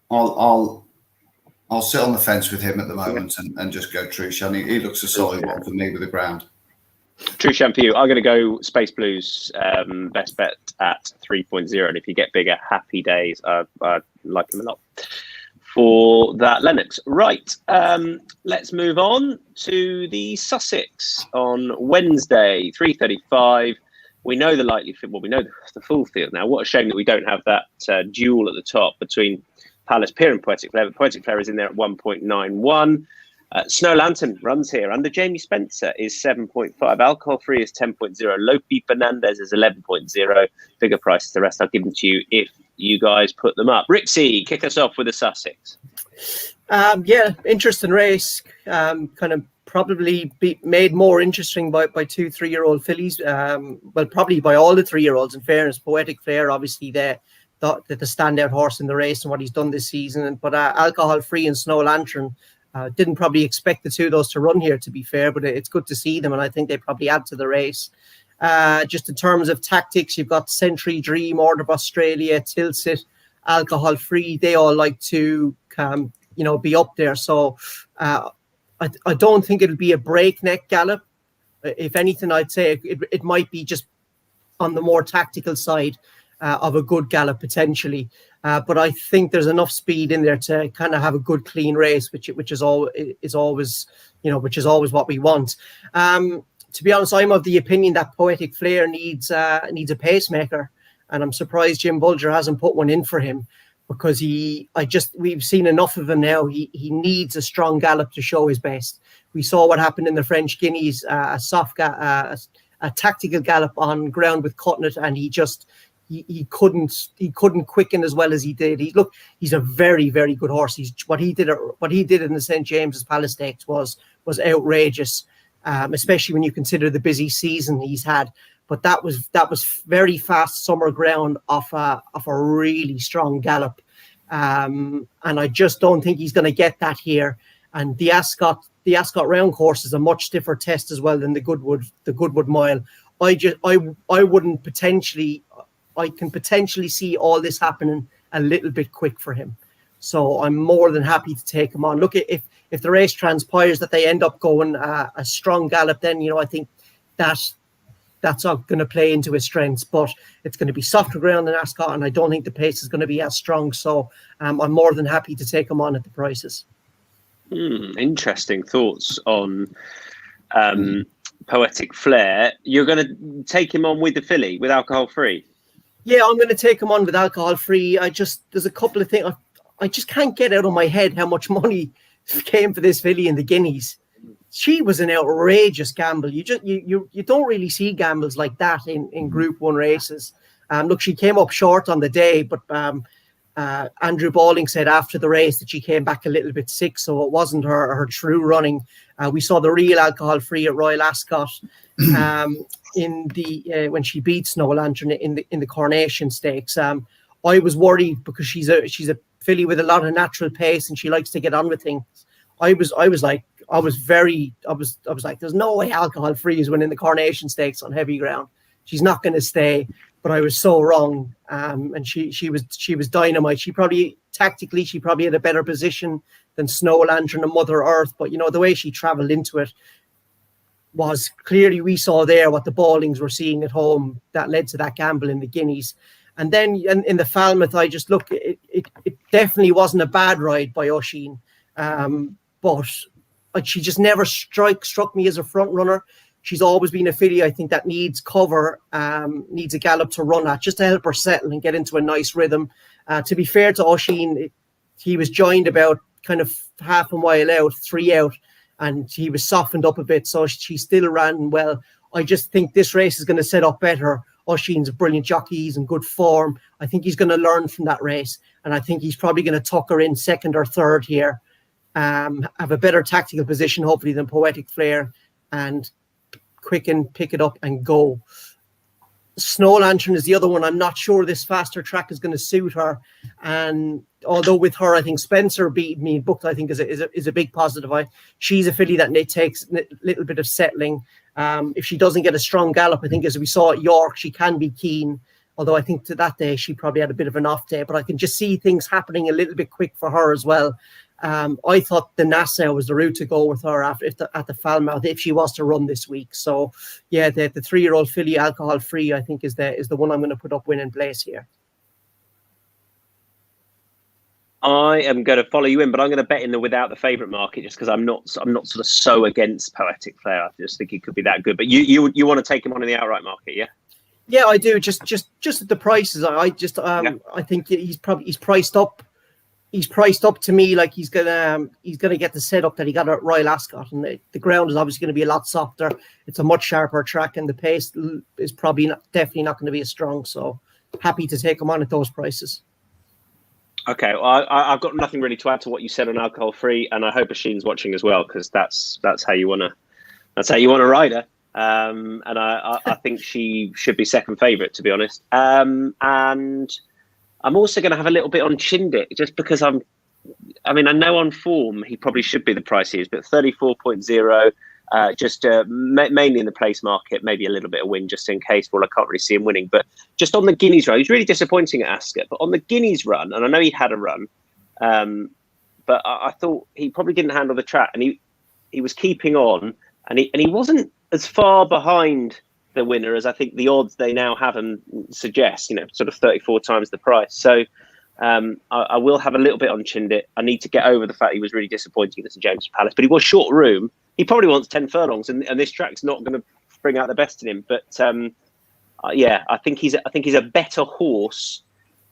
I'll sit on the fence with him at the moment and just go Trushan. He looks a solid one for me with the ground. Trushan for you. I'm going to go Space Blues best bet at 3.0, and if you get bigger, happy days. I like him a lot for that. Lennox. Right, let's move on to the Sussex on Wednesday, 3:35. We know the likely field. Well, we know the full field now. What a shame that we don't have that duel at the top between Palace Pier and Poetic Flare. Poetic Flare is in there at 1.91. Snow Lantern runs here under Jamie Spencer is 7.5. Alcohol Free is 10.0. Lopi Fernandez is 11.0. Bigger prices. The rest I'll give them to you if you guys put them up. Rixie, kick us off with the Sussex. Interesting race. Kind of probably made more interesting by 2 3-year-old fillies. Probably by all the 3-year-olds. In fairness, Poetic Flare obviously the standout horse in the race and what he's done this season. But Alcohol Free and Snow Lantern. Didn't probably expect the two of those to run here, to be fair, but it's good to see them, and I think they probably add to the race. Just in terms of tactics, you've got Century Dream, Order of Australia, Tilsit, Alcohol Free. They all like to, be up there. So I don't think it'll be a breakneck gallop. If anything, I'd say it might be just on the more tactical side of a good gallop potentially. But I think there's enough speed in there to kind of have a good clean race, which is always what we want. To be honest, I'm of the opinion that Poetic Flare needs a pacemaker, and I'm surprised Jim Bulger hasn't put one in for him, because we've seen enough of him now. He needs a strong gallop to show his best. We saw what happened in the French Guineas, a tactical gallop on ground with Cutnet, and he couldn't quicken as well as he did. He's a very, very good horse. What he did in the St. James's Palace Stakes was outrageous, especially when you consider the busy season he's had. But that was very fast summer ground off a really strong gallop, and I just don't think he's going to get that here. And the Ascot round course is a much stiffer test as well than the Goodwood Mile. I can potentially see all this happening a little bit quick for him. So I'm more than happy to take him on. Look, if the race transpires that they end up going a strong gallop, then, I think that's going to play into his strengths. But it's going to be softer ground than Ascot, and I don't think the pace is going to be as strong. So I'm more than happy to take him on at the prices. Interesting thoughts on Poetic Flare. You're going to take him on with the filly, with Alcohol Free? Yeah, I'm going to take him on with Alcohol Free. There's a couple of things. I just can't get out of my head how much money came for this filly in the Guineas. She was an outrageous gamble. You don't really see gambles like that in Group 1 races. Look, she came up short on the day, but Andrew Balling said after the race that she came back a little bit sick, so it wasn't her true running. We saw the real Alcohol Free at Royal Ascot in the when she beat Snow Lantern in the Coronation Stakes. I was worried because she's a filly with a lot of natural pace and she likes to get on with things. I was like, there's no way Alcohol Free is winning the Coronation Stakes on heavy ground. She's not going to stay. But I was so wrong, and she was dynamite. She probably had a better position than Snow Lantern and Mother Earth. But the way she travelled into it was clearly, we saw there what the Ballings were seeing at home that led to that gamble in the Guineas. And then in the Falmouth, it definitely wasn't a bad ride by Oisin, but she just never struck me as a front runner. She's always been a filly, I think, that needs cover, needs a gallop to run at, just to help her settle and get into a nice rhythm. To be fair to Oisin, he was joined about kind of half a mile out, 3 out, and he was softened up a bit, so she still ran well. I just think this race is going to set up better. Oisin's a brilliant jockey. He's in good form. I think he's going to learn from that race. And I think he's probably going to tuck her in second or third here. Have a better tactical position, hopefully, than Poetic Flare, and quicken, pick it up and go. Snow Lantern is the other one. I'm not sure this faster track is going to suit her. And although with her, I think Spencer beat me booked, I think is a big positive. She's a filly that takes a little bit of settling. If she doesn't get a strong gallop, I think as we saw at York, she can be keen. Although I think to that day, she probably had a bit of an off day, but I can just see things happening a little bit quick for her as well. I thought the Nassau was the route to go with her at the Falmouth if she was to run this week. So yeah, the 3-year-old filly, alcohol free, I think is the one I'm going to put up winning place here. I am going to follow you in, but I'm going to bet in the without the favourite market just because I'm not sort of so against Poetic Flare. I just think he could be that good. But you want to take him on in the outright market, yeah? Yeah, I do. Just at the prices. I think he's priced up. He's priced up to me like he's gonna get the setup that he got at Royal Ascot, and the ground is obviously going to be a lot softer. It's a much sharper track, and the pace is definitely not going to be as strong. So happy to take him on at those prices. Okay, well, I've got nothing really to add to what you said on alcohol free, and I hope Oisin's watching as well because that's how you want to ride her. And I think she should be second favourite, to be honest. And I'm also going to have a little bit on Chindit just because I know on form he probably should be the price he is, but 34.0, just mainly in the place market, maybe a little bit of win just in case. Well, I can't really see him winning, but just on the Guineas run, he's really disappointing at Ascot. But on the Guineas run, and I know he had a run, but I thought he probably didn't handle the track, and he was keeping on, and he wasn't as far behind the winner as I think the odds they now have him suggest, sort of 34 times the price. So I will have a little bit on Chindit. I need to get over the fact he was really disappointing at St James's Palace, but he was short room. He probably wants 10 furlongs, and this track's not going to bring out the best in him. But I think he's a better horse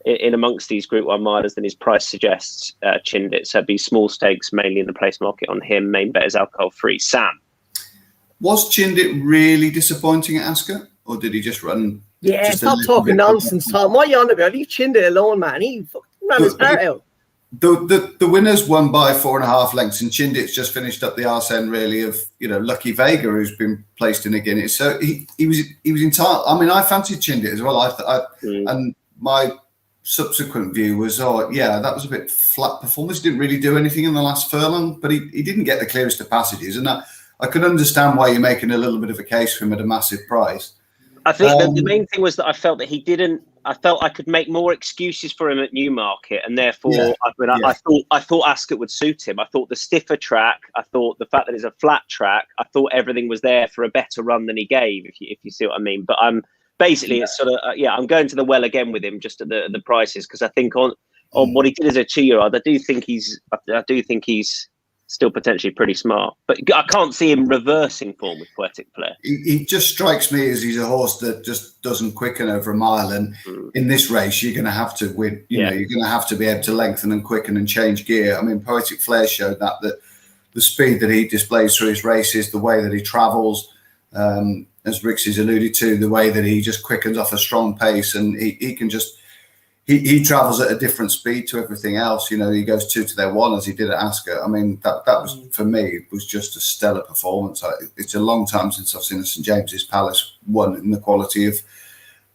in amongst these Group 1 milers than his price suggests. Chindit, so it'd be small stakes mainly in the place market on him. Main bet is alcohol free. Sam. Was Chindit really disappointing at Ascot, or did he just run? Yeah, stop talking nonsense, Tom. What are you on about? Leave Chindit alone, man. He ran his heart out. The winners won by 4.5 lengths, and Chindit's just finished up the arse end really of Lucky Vega, who's been placed in a Guineas. So he was entitled. I mean, I fancied Chindit as well. And my subsequent view was, that was a bit flat performance. Didn't really do anything in the last furlong, but he didn't get the clearest of passages, and I could understand why you're making a little bit of a case for him at a massive price. I think the main thing was that I felt that he didn't. I felt I could make more excuses for him at Newmarket, and therefore, I thought Ascot would suit him. I thought the stiffer track. I thought the fact that it's a flat track. I thought everything was there for a better run than he gave. If you see what I mean. But it's sort of I'm going to the well again with him just at the prices because I think on what he did as a 2-year-old, I do think he's still potentially pretty smart, but I can't see him reversing form with Poetic Flare. He just strikes me as he's a horse that just doesn't quicken over a mile, and in this race you're going to have to win. You're going to have to be able to lengthen and quicken and change gear. I mean, Poetic Flare showed that the speed that he displays through his races, the way that he travels, as Rixie's alluded to, the way that he just quickens off a strong pace, and he can just. He travels at a different speed to everything else. He goes 2 to their 1 as he did at Ascot. I mean, that was, for me, it was just a stellar performance. It's a long time since I've seen a St James's Palace one in the quality of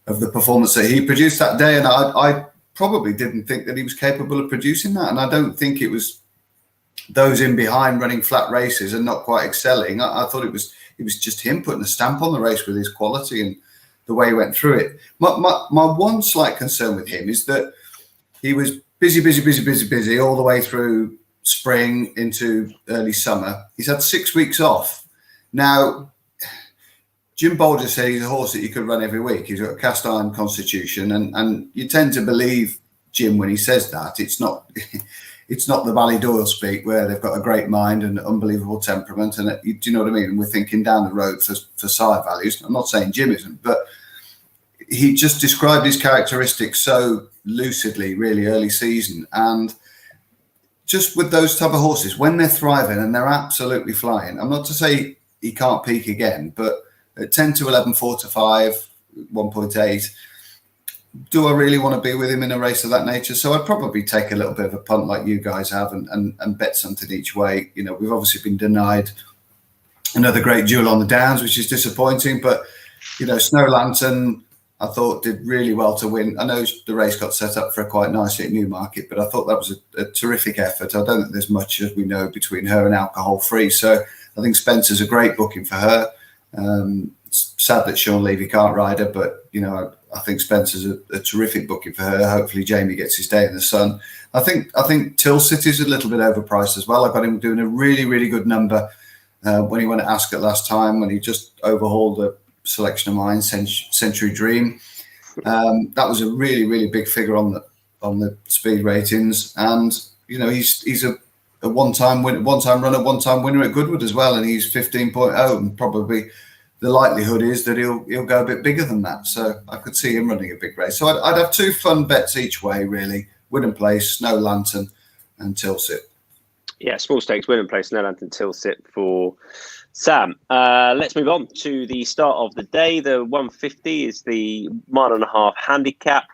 the performance that he produced that day. And I probably didn't think that he was capable of producing that. And I don't think it was those in behind running flat races and not quite excelling. I thought it was just him putting a stamp on the race with his quality and the way he went through it. My one slight concern with him is that he was busy all the way through spring into early summer. He's had 6 weeks off. Now, Jim Bolger said he's a horse that you could run every week. He's got a cast iron constitution, and you tend to believe Jim when he says that. It's not the Ballydoyle speak where they've got a great mind and unbelievable temperament. And do you know what I mean? And we're thinking down the road for side values. I'm not saying Jim isn't, but he just described his characteristics so lucidly, really early season. And just with those type of horses, when they're thriving and they're absolutely flying, I'm not to say he can't peak again, but At 10 to 11, 4 to 5, 1.8. Do I really want to be with him in a race of that nature? So I'd probably take a little bit of a punt like you guys have and bet something each way. You know, we've obviously been denied another great duel on the Downs, which is disappointing. But, you know, Snow Lantern, I thought did really well to win. I know the race got set up for her quite nicely at Newmarket, but I thought that was a terrific effort. I don't think there's much, as we know, between her and Alcohol Free. So I think Spencer's a great booking for her. It's sad that Sean Levy can't ride her, but, you know, I think Spencer's a terrific booking for her. Hopefully Jamie gets his day in the sun. I think Tilsit is a little bit overpriced as well. I got him doing a really, really good number when he went at Ascot last time, when he just overhauled a selection of mine, Century Dream. That was a really, really big figure on the speed ratings. And, you know, he's a one-time runner, one-time winner at Goodwood as well, and he's 15.0, and probably the likelihood is that he'll go a bit bigger than that. So I could see him running a big race. So I'd have two fun bets each way, really. Win and Place, Snow Lantern, and Tilsit. Yeah, small stakes, Win and Place, Snow Lantern, Tilsit for Sam. Let's move on to the start of the day. The 150 is the 1.5 handicap.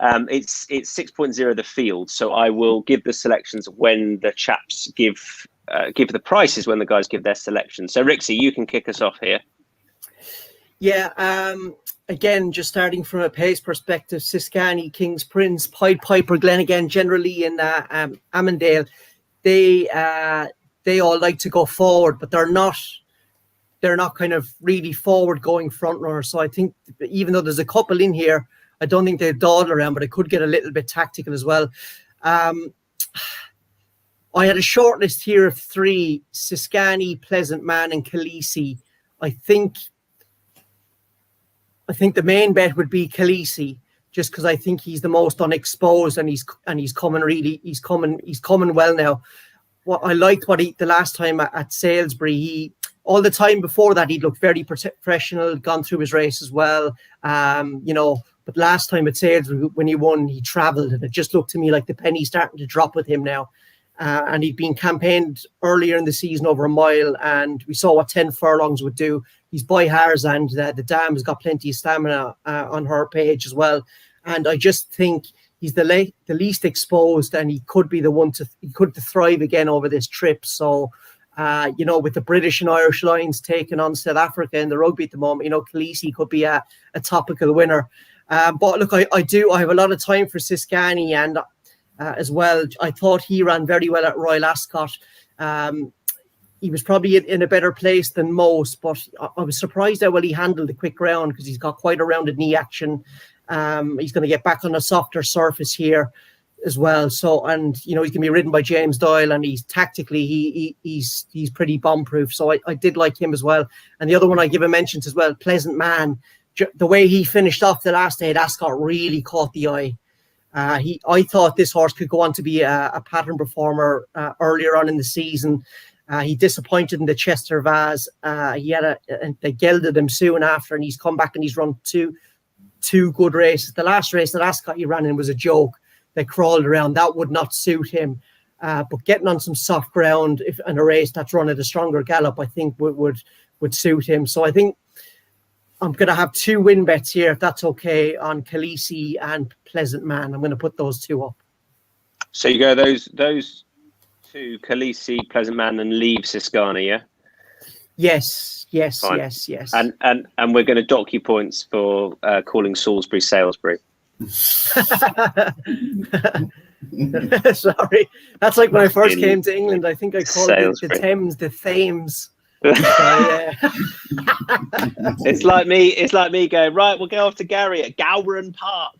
It's 6.0 the field. So I will give the selections when the chaps give the prices when the guys give their selections. So Rixie, you can kick us off here. Yeah, again, just starting from a pace perspective, Siskany, King's Prince, Pied Piper, Glenagain, generally in Amondale, they all like to go forward, but they're not kind of really forward going front runners. So I think even though there's a couple in here, I don't think they dawdle around, but it could get a little bit tactical as well. I had a short list here of 3: Siskany, Pleasant Man, and Khaleesi. I think the main bet would be Khaleesi, just because I think he's the most unexposed, and he's coming well now. What I liked the last time at Salisbury, all the time before that he'd looked very professional, gone through his race as well. You know, but last time at Salisbury when he won, he travelled, and it just looked to me like the penny's starting to drop with him now. And he'd been campaigned earlier in the season over a mile, and we saw what 10 furlongs would do. He's by Harzand. The dam has got plenty of stamina on her page as well. And I just think he's the least exposed, and he could be the one to thrive again over this trip. So, you know, with the British and Irish lines taking on South Africa in the rugby at the moment, you know, Khaleesi could be a topical winner. But look, I have a lot of time for Siskany, and as well, I thought he ran very well at Royal Ascot. He was probably in a better place than most, but I was surprised how well he handled the quick ground, because he's got quite a rounded knee action. He's going to get back on a softer surface here as well. So, and you know, he's going to be ridden by James Doyle, and he's tactically he's pretty bomb-proof. So I did like him as well. And the other one I give a mention to as well, Pleasant Man. The way he finished off the last day at Ascot really caught the eye. I thought this horse could go on to be a pattern performer earlier on in the season. He disappointed in the Chester Vase. They gelded him soon after, and he's come back and he's run two good races. The last race that Ascot he ran in was a joke. They crawled around. That would not suit him. But getting on some soft ground in a race that's run at a stronger gallop, I think would suit him. So I think I'm going to have 2 win bets here, if that's okay, on Khaleesi and Pleasant Man. I'm going to put those 2 up. So you go those 2, Khaleesi, Pleasant Man, and leave Siskany, yeah? Yes. Fine. Yes. And we're going to dock you points for calling Salisbury Salisbury. Sorry, that's like when I first came to England. I think I called it the Thames, the Thames. It's like me going, right, we'll go off to Gary at Gowran Park.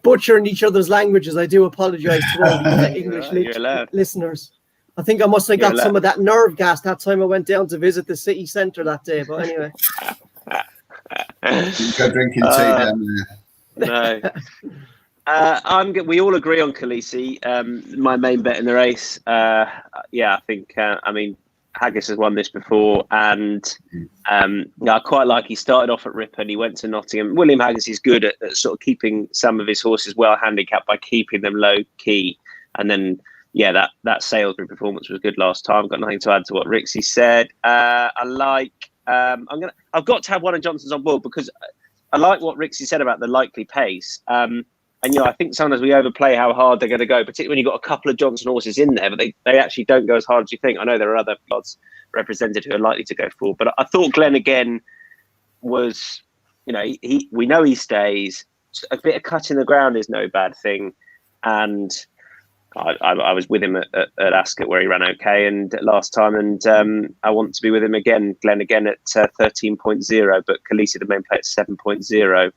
Butchering each other's languages. I do apologize to all the English listeners. I think I must have got some of that nerve gas that time I went down to visit the city centre that day. But anyway, go drinking tea down there. No. We all agree on Khaleesi. My main bet in the race. I think. Haggis has won this before, and I quite like. He started off at Ripon. He went to Nottingham. William Haggis is good at sort of keeping some of his horses well handicapped by keeping them low key, and then yeah, that Salisbury performance was good last time. Got nothing to add to what Rixie said. I like. I've got to have one of Johnson's on board because I like what Rixie said about the likely pace. And I think sometimes we overplay how hard they're going to go, particularly when you've got a couple of Johnson horses in there, but they actually don't go as hard as you think. I know there are other odds represented who are likely to go forward, but I thought Glenn again was, we know he stays. A bit of cutting the ground is no bad thing, and I was with him at Ascot where he ran okay and last time, and I want to be with him again, Glenn again at 13.0, but Khaleesi the main play at 7.0.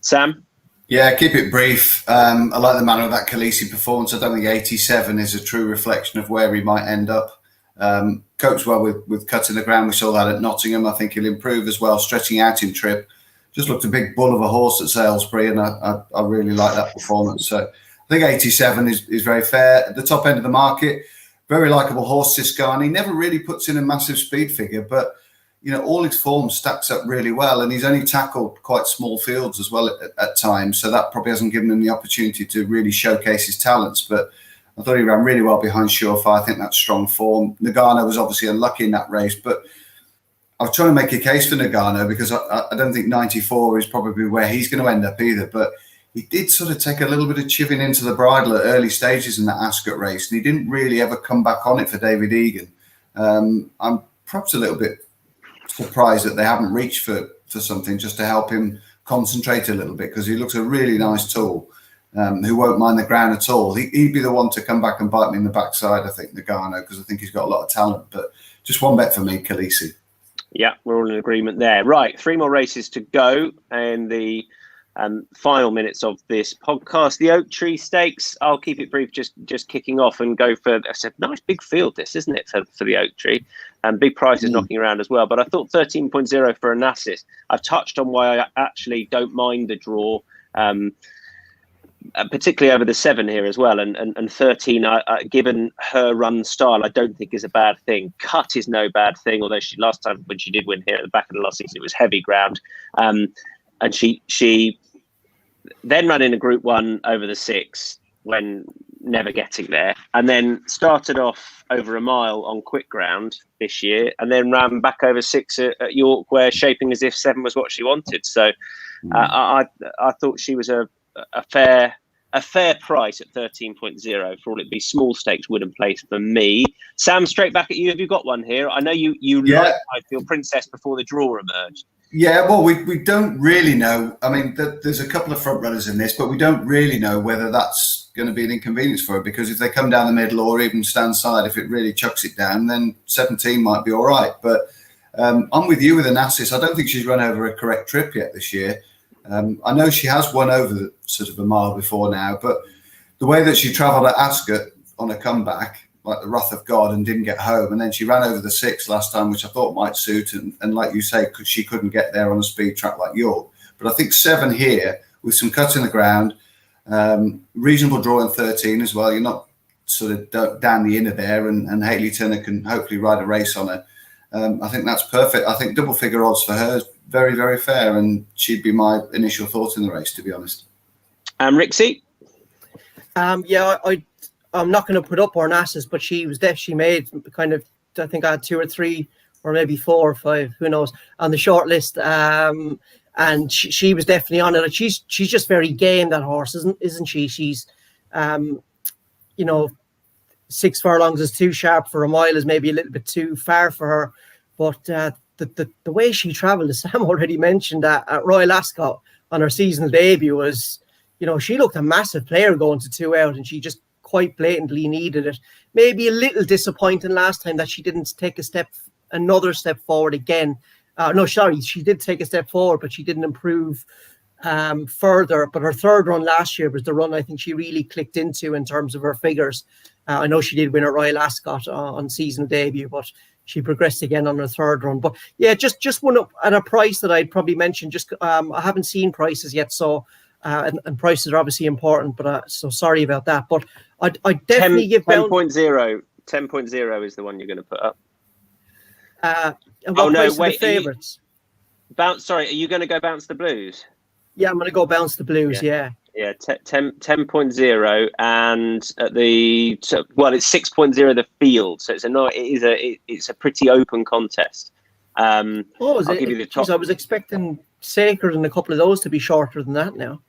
Sam? Yeah, keep it brief. I like the manner of that Khaleesi performance. I don't think 87 is a true reflection of where he might end up. Copes well with cutting the ground. We saw that at Nottingham. I think he'll improve as well, stretching out in trip. Just looked a big bull of a horse at Salisbury, and I really like that performance. So I think 87 is very fair. At the top end of the market, very likeable horse, Siskani. Never really puts in a massive speed figure, but all his form stacks up really well, and he's only tackled quite small fields as well at times, so that probably hasn't given him the opportunity to really showcase his talents. But I thought he ran really well behind Surefire. I think that's strong form. Nagano was obviously unlucky in that race, but I was trying to make a case for Nagano because I don't think 94 is probably where he's going to end up either, but he did sort of take a little bit of chipping into the bridle at early stages in that Ascot race, and he didn't really ever come back on it for David Egan. I'm perhaps a little bit surprised that they haven't reached for something just to help him concentrate a little bit, because he looks a really nice tool who won't mind the ground at all. He'd be the one to come back and bite me in the backside, I think, Nagano, because I think he's got a lot of talent. But just one bet for me, Khaleesi. Yeah, we're all in agreement there. Right, 3 more races to go, and the final minutes of this podcast. The Oak Tree Stakes, I'll keep it brief, just kicking off and go for a nice big field this, isn't it, for the Oak Tree? And big prices knocking around as well. But I thought 13.0 for Onassis. I've touched on why I actually don't mind the draw, particularly over the 7 here as well. And 13, given her run style, I don't think is a bad thing. Cut is no bad thing, although last time when she did win here at the back of the last season, it was heavy ground. And she then ran in a Group 1 over the 6 when never getting there, and then started off over a mile on quick ground this year, and then ran back over 6 at York, where shaping as if 7 was what she wanted. So I thought she was a fair price at 13.0 for all it be. Small stakes wooden place for me. Sam, straight back at you. Have you got one here? I know you liked I Feel Princess before the draw emerged. Yeah, well, we don't really know. I mean, there's a couple of front runners in this, but we don't really know whether that's going to be an inconvenience for her, because if they come down the middle or even stand side, if it really chucks it down, then 17 might be all right. But I'm with you with Onassis. I don't think she's run over a correct trip yet this year. I know she has won over sort of a mile before now, but the way that she travelled at Ascot on a comeback, like the wrath of God, and didn't get home, and then she ran over the 6 last time, which I thought might suit, and like you say, she couldn't get there on a speed track like York. But I think 7 here with some cuts in the ground, reasonable draw in 13 as well. You're not sort of down the inner there, and Hayley Turner can hopefully ride a race on her. I think that's perfect. I think double figure odds for her is very, very fair, and she'd be my initial thought in the race, to be honest. Rixie? I'm not going to put up Onassis, but she made kind of, I think I had 2 or 3 or maybe 4 or 5, who knows, on the short list. And she was definitely on it. She's just very game, that horse, isn't she? She's, 6 furlongs is too sharp for a mile, is maybe a little bit too far for her. But the way she travelled, as Sam already mentioned, at Royal Ascot on her seasonal debut was, she looked a massive player going to 2 out, and she just quite blatantly needed it. Maybe a little disappointing last time that she didn't take another step forward again. She did take a step forward, but she didn't improve further. But her 3rd run last year was the run I think she really clicked into in terms of her figures. I know she did win at Royal Ascot on season debut, but she progressed again on her 3rd run. But yeah, just one up at a price that I'd probably mention. Just I haven't seen prices yet, so and prices are obviously important. But so sorry about that. But I definitely give 10.0. 10.0 is the one you're going to put up. The favourites? Are you going to go Bounce the Blues? Yeah, I'm going to go Bounce the Blues. Yeah. Yeah, 10.0, and at it's 6.0 the field, so it's a pretty open contest. Is I'll it? give you the top. Geez, I was expecting Sacred and a couple of those to be shorter than that now.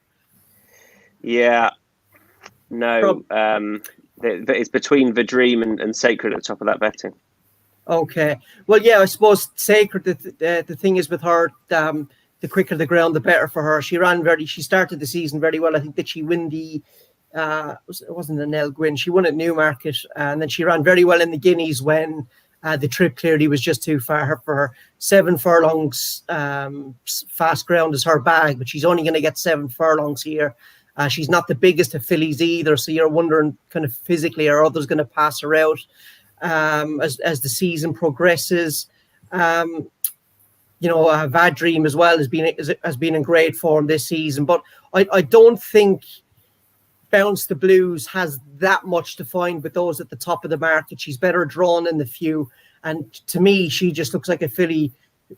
Yeah, no, it's between the Dream and Sacred at the top of that betting. Okay, well, yeah, I suppose Sacred. The thing is with her, the quicker the ground, the better for her. She started the season very well. I think that she win the, it wasn't an El Gwyn. She won at Newmarket, and then she ran very well in the Guineas when the trip clearly was just too far for her. 7 furlongs, fast ground is her bag, but she's only going to get 7 furlongs here. She's not the biggest of fillies either, so you're wondering kind of physically are others going to pass her out as the season progresses. Vad Dream as well has been in great form this season, but I don't think Bounce the Blues has that much to find with those at the top of the market. She's better drawn in the few, and to me, she just looks like a filly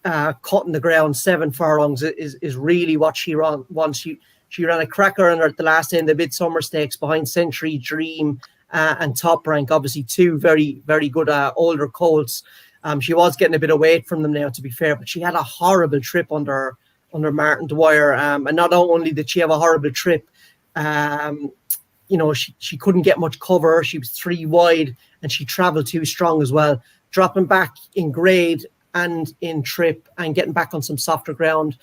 cutting the ground. 7 furlongs is really what she wants. She ran a cracker at the last end of the Midsummer Stakes behind Century Dream and Top Rank, obviously 2 very, very good older colts. She was getting a bit of weight from them now, to be fair, but she had a horrible trip under Martin Dwyer. And not only did she have a horrible trip, she couldn't get much cover. She was 3 wide and she travelled too strong as well, dropping back in grade and in trip and getting back on some softer ground.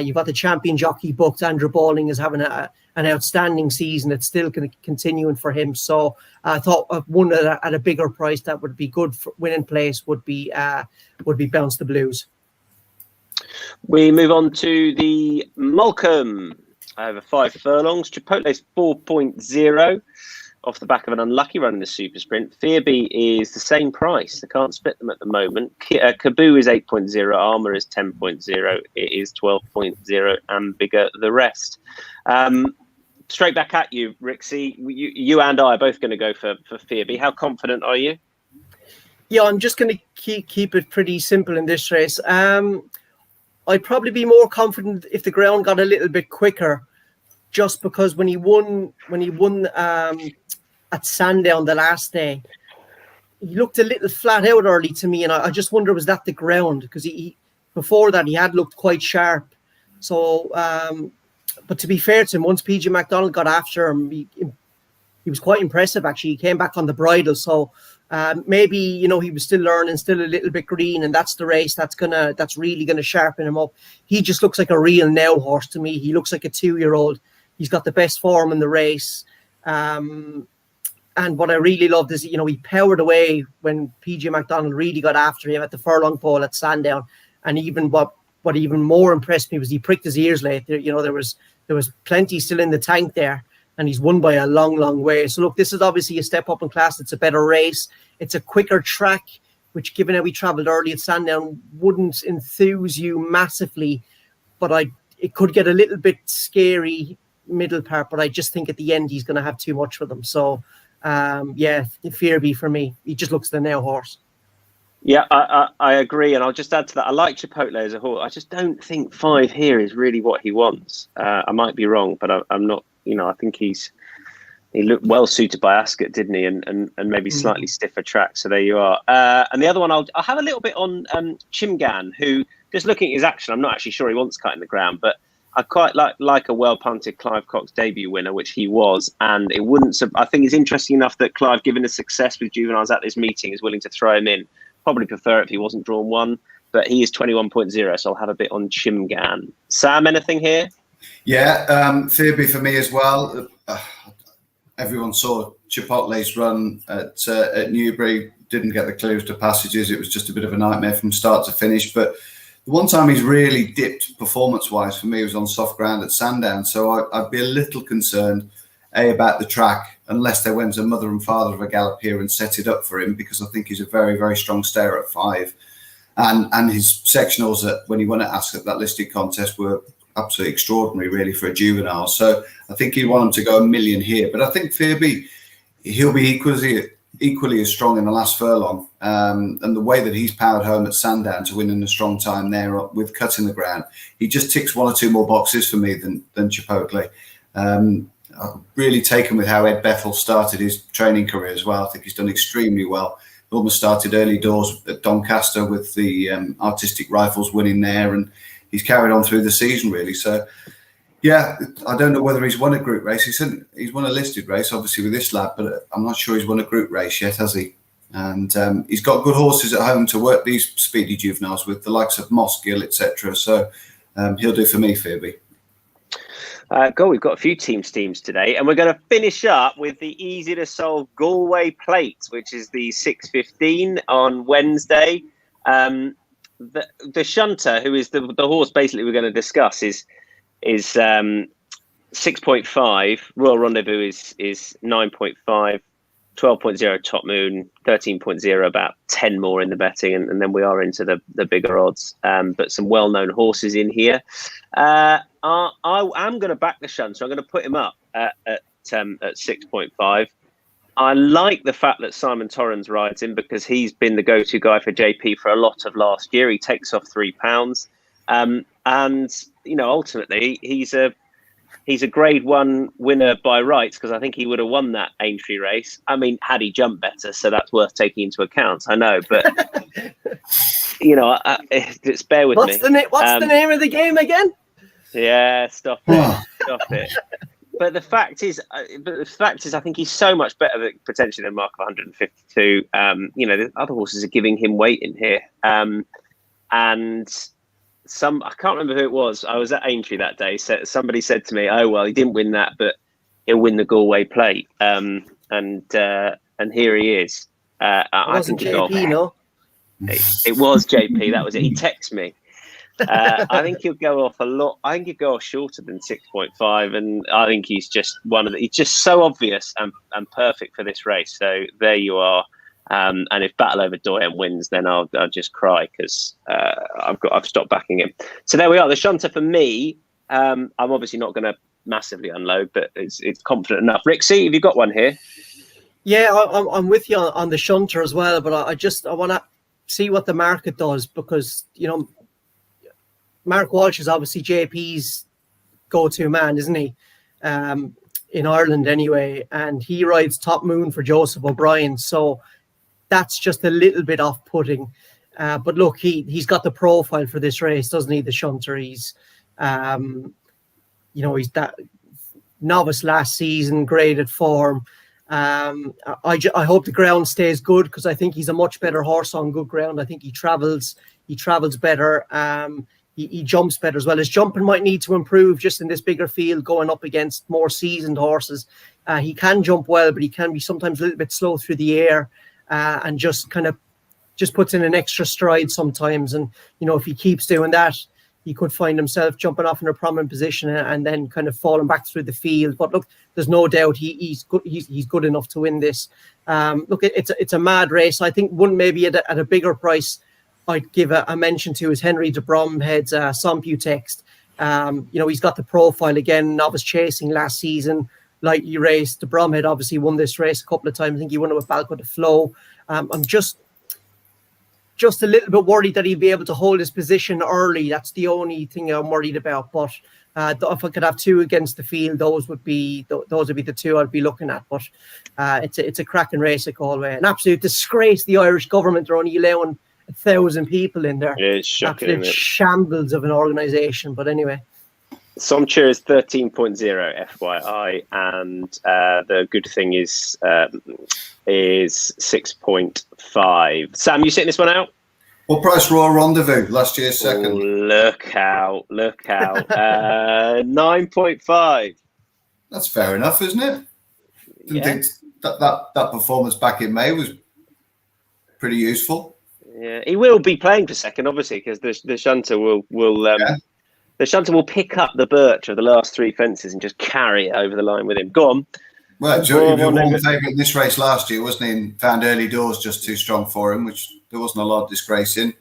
You've got the champion jockey booked. Andrew Bowling is having an outstanding season. It's still going to continuing for him. So I thought one at a bigger price that would be good for winning place would be Bounce the Blues. We move on to the Molecomb over 5 furlongs. Chipotle's 4.0 off the back of an unlucky run in the super sprint. Fearby is the same price. They can't split them at the moment. Kaboo is 8.0. Armour is 10.0. It is 12.0 and bigger the rest. Straight back at you, Rixie. You and I are both going to go for Fearby. How confident are you? Yeah, I'm just going to keep it pretty simple in this race. I'd probably be more confident if the ground got a little bit quicker, just because when he won at Sandown the last day, he looked a little flat out early to me, and I just wonder, was that the ground? Because he before that he had looked quite sharp. So, but to be fair to him, once PJ McDonald got after him, he was quite impressive actually. He came back on the bridle, so maybe he was still learning, still a little bit green, and that's the race that's really gonna sharpen him up. He just looks like a real now horse to me. He looks like a 2-year-old. He's got the best form in the race. And what I really loved is, he powered away when PJ McDonald really got after him at the furlong pole at Sandown. And even what even more impressed me was he pricked his ears late. There was plenty still in the tank there, and he's won by a long, long way. So look, this is obviously a step up in class. It's a better race. It's a quicker track, which, given how we travelled early at Sandown, wouldn't enthuse you massively. But it could get a little bit scary middle part, but I just think at the end he's going to have too much for them. So Fearby for me. He just looks the now horse. Yeah, I agree, and I'll just add to that. I like Chipotle as a horse. I just don't think 5 here is really what he wants. I might be wrong, but I'm not. I think he looked well suited by Ascot, didn't he? And maybe slightly stiffer track. So there you are. And the other one, I'll have a little bit on Chimgan, who, just looking at his action, I'm not actually sure he wants cutting the ground, but I quite like a well-punted Clive Cox debut winner, which he was. And it wouldn't. I think it's interesting enough that Clive, given the success with juveniles at this meeting, is willing to throw him in. Probably prefer it if he wasn't drawn 1, but he is 21.0, so I'll have a bit on Chimgan. Sam, anything here? Yeah, Fearby for me as well. Everyone saw Chipotle's run at Newbury, didn't get the clues to passages. It was just a bit of a nightmare from start to finish. But the one time he's really dipped performance-wise for me was on soft ground at Sandown. So I'd be a little concerned, about the track, unless there went a mother and father of a gallop here and set it up for him, because I think he's a very, very strong stayer at 5. And his sectionals when he won at Ascot, that listed contest, were absolutely extraordinary, really, for a juvenile. So I think he'd want him to go a million here. But I think Fearby, he'll be equally as strong in the last furlong. And the way that he's powered home at Sandown to win in a strong time there with cutting the ground, he just ticks 1 or 2 more boxes for me than Chipotle. I'm really taken with how Ed Bethel started his training career as well. I think he's done extremely well. Almost started early doors at Doncaster with the Artistic Rifles winning there, and he's carried on through the season really. So, yeah, I don't know whether he's won a group race. He's won a listed race, obviously, with this lad, but I'm not sure he's won a group race yet, has he? And he's got good horses at home to work these speedy juveniles with, the likes of Mossgill, etc. So he'll do for me, Phoebe. We've got a few teams today, and we're going to finish up with the easy to solve Galway Plate, which is the 6:15 on Wednesday. The shunter, who is the horse basically we're going to discuss, is 6.5. Royal Rendezvous is 9.5. 12.0 Top Moon, 13.0, about 10 more in the betting, and then we are into the bigger odds. But some well-known horses in here. I am going to back the shunt, so I'm going to put him up at 6.5. I like the fact that Simon Torrens rides him because he's been the go-to guy for JP for a lot of last year. He takes off £3, and ultimately he's a Grade 1 winner by rights, because I think he would have won that Aintree race. I mean, had he jumped better, so that's worth taking into account. I know, but just bear with me. What's the name of the game again? Yeah, stop it. But the fact is, I think he's so much better potentially than Mark of 152. The other horses are giving him weight in here, and I can't remember who it was. I was at Aintree that day. So somebody said to me, "Oh well, he didn't win that, but he'll win the Galway Plate." And here he is. I think JP, no? It was JP. That was it. He texted me. I think he'll go off a lot. I think he'll go off shorter than 6.5, and I think he's just he's just so obvious and perfect for this race. So there you are. And if Battle Over Doyen wins, then I'll just cry because I've stopped backing him. So there we are. The shunter for me. I'm obviously not going to massively unload, but it's confident enough. Rixie, have you got one here? Yeah, I'm with you on the shunter as well, but I want to see what the market does, because Mark Walsh is obviously JP's go-to man, isn't he? In Ireland anyway, and he rides Top Moon for Joseph O'Brien, so that's just a little bit off-putting. But look, he's got the profile for this race, doesn't he? The shunter. He's that novice last season, graded form. I hope the ground stays good, because I think he's a much better horse on good ground. I think he travels better. He jumps better as well. His jumping might need to improve just in this bigger field, going up against more seasoned horses. He can jump well, but he can be sometimes a little bit slow through the air, and just puts in an extra stride sometimes. And if he keeps doing that, he could find himself jumping off in a prominent position and then kind of falling back through the field. But look, there's no doubt he's good. He's good enough to win this. Look, it's a mad race. I think one maybe at a bigger price I'd give a mention to is Henry de Bromhead's Somputext. He's got the profile again. Novice chasing last season, lightly raced. De Bromhead obviously won this race a couple of times. I think he won it with Balco de Flo. I'm just a little bit worried that he'll be able to hold his position early. That's the only thing I'm worried about. But if I could have two against the field, those would be the two I'd be looking at. But it's a cracking race at Galway. An absolute disgrace. The Irish government are only allowing 1,000 people in there. It's shocking. Absolute shambles of an organisation. But anyway. Somchair is 13.0 FYI, and the good thing is 6.5. Sam, you sitting this one out? What price Royal Rendezvous? Last year's second. Oh, look out. 9.5. That's fair enough, isn't it? Didn't think that performance back in May was pretty useful. Yeah, he will be playing for second, obviously, because the shunter will the shunter will pick up the birch of the last three fences and just carry it over the line with him. Go on. Well, he was one favourite in this race last year, wasn't he? And found early doors just too strong for him, which there wasn't a lot of disgrace in.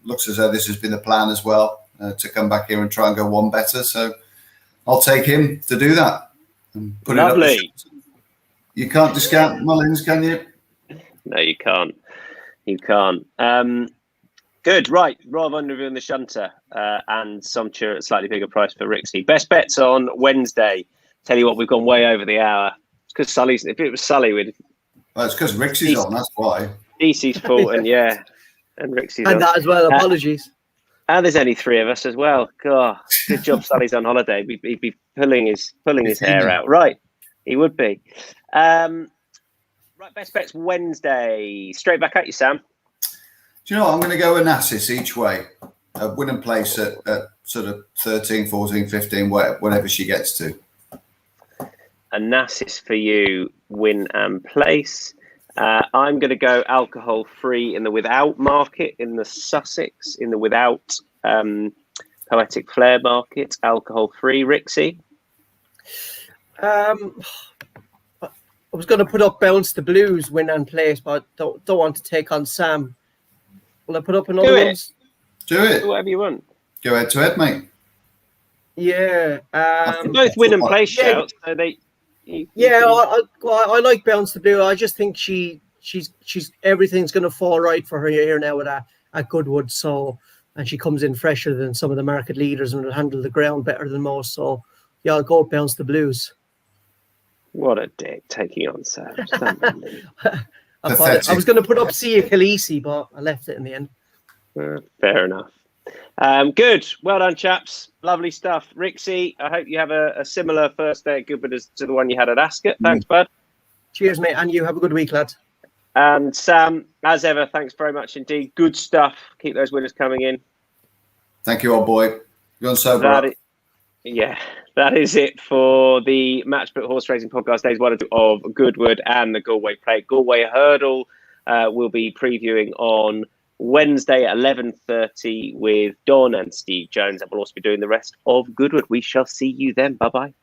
Looks as though this has been the plan as well, to come back here and try and go one better. So I'll take him to do that. And put Lovely. It up. You can't discount Mullins, can you? No, you can't. Good, right. Royal Rendezvous in the shunter, and Somchair at a slightly bigger price for Rixie. Best bets on Wednesday. Tell you what, we've gone way over the hour. It's because Sully's. If it was Sully, we'd. Well, it's because Rixie's on. That's why. DC's fault, and Rixie's And on. that as well. Apologies. And there's only 3 of us as well. God, good job. Sully's on holiday. He'd be pulling his hair out. Right, he would be. Right, best bets Wednesday. Straight back at you, Sam. Do you know what? I'm going to go Onassis each way. A win and place at sort of 13, 14, 15, whatever she gets to. Onassis for you, win and place. I'm going to go alcohol-free in the without market, in the Sussex, in the without Poetic Flair market, alcohol-free. Rixie? I was going to put up Bounce the Blues, win and place, but don't want to take on Sam. Will I put up another one? Do it. Whatever you want. Go head to head, mate. Yeah. Both win and place shouts. So they. I like Bounce the Blue. I just think she's everything's going to fall right for her here now at Goodwood. So, and she comes in fresher than some of the market leaders and will handle the ground better than most. So, yeah, I'll go Bounce the Blues. What a dick taking on Sam. I was going to put up Sia Khaleesi, but I left it in the end. Fair enough. Good. Well done, chaps. Lovely stuff. Rixie, I hope you have a similar first day at Goodwood as to the one you had at Ascot. Thanks, bud. Cheers, mate. And you have a good week, lads. And Sam, as ever, thanks very much indeed. Good stuff. Keep those winners coming in. Thank you, old boy. You're on sober. That is it for the Matchbook Horse Racing Podcast, days 1 and 2 of Goodwood and the Galway Plate. Galway Hurdle will be previewing on Wednesday at 11:30 with Don and Steve Jones, and we'll also be doing the rest of Goodwood. We shall see you then. Bye-bye.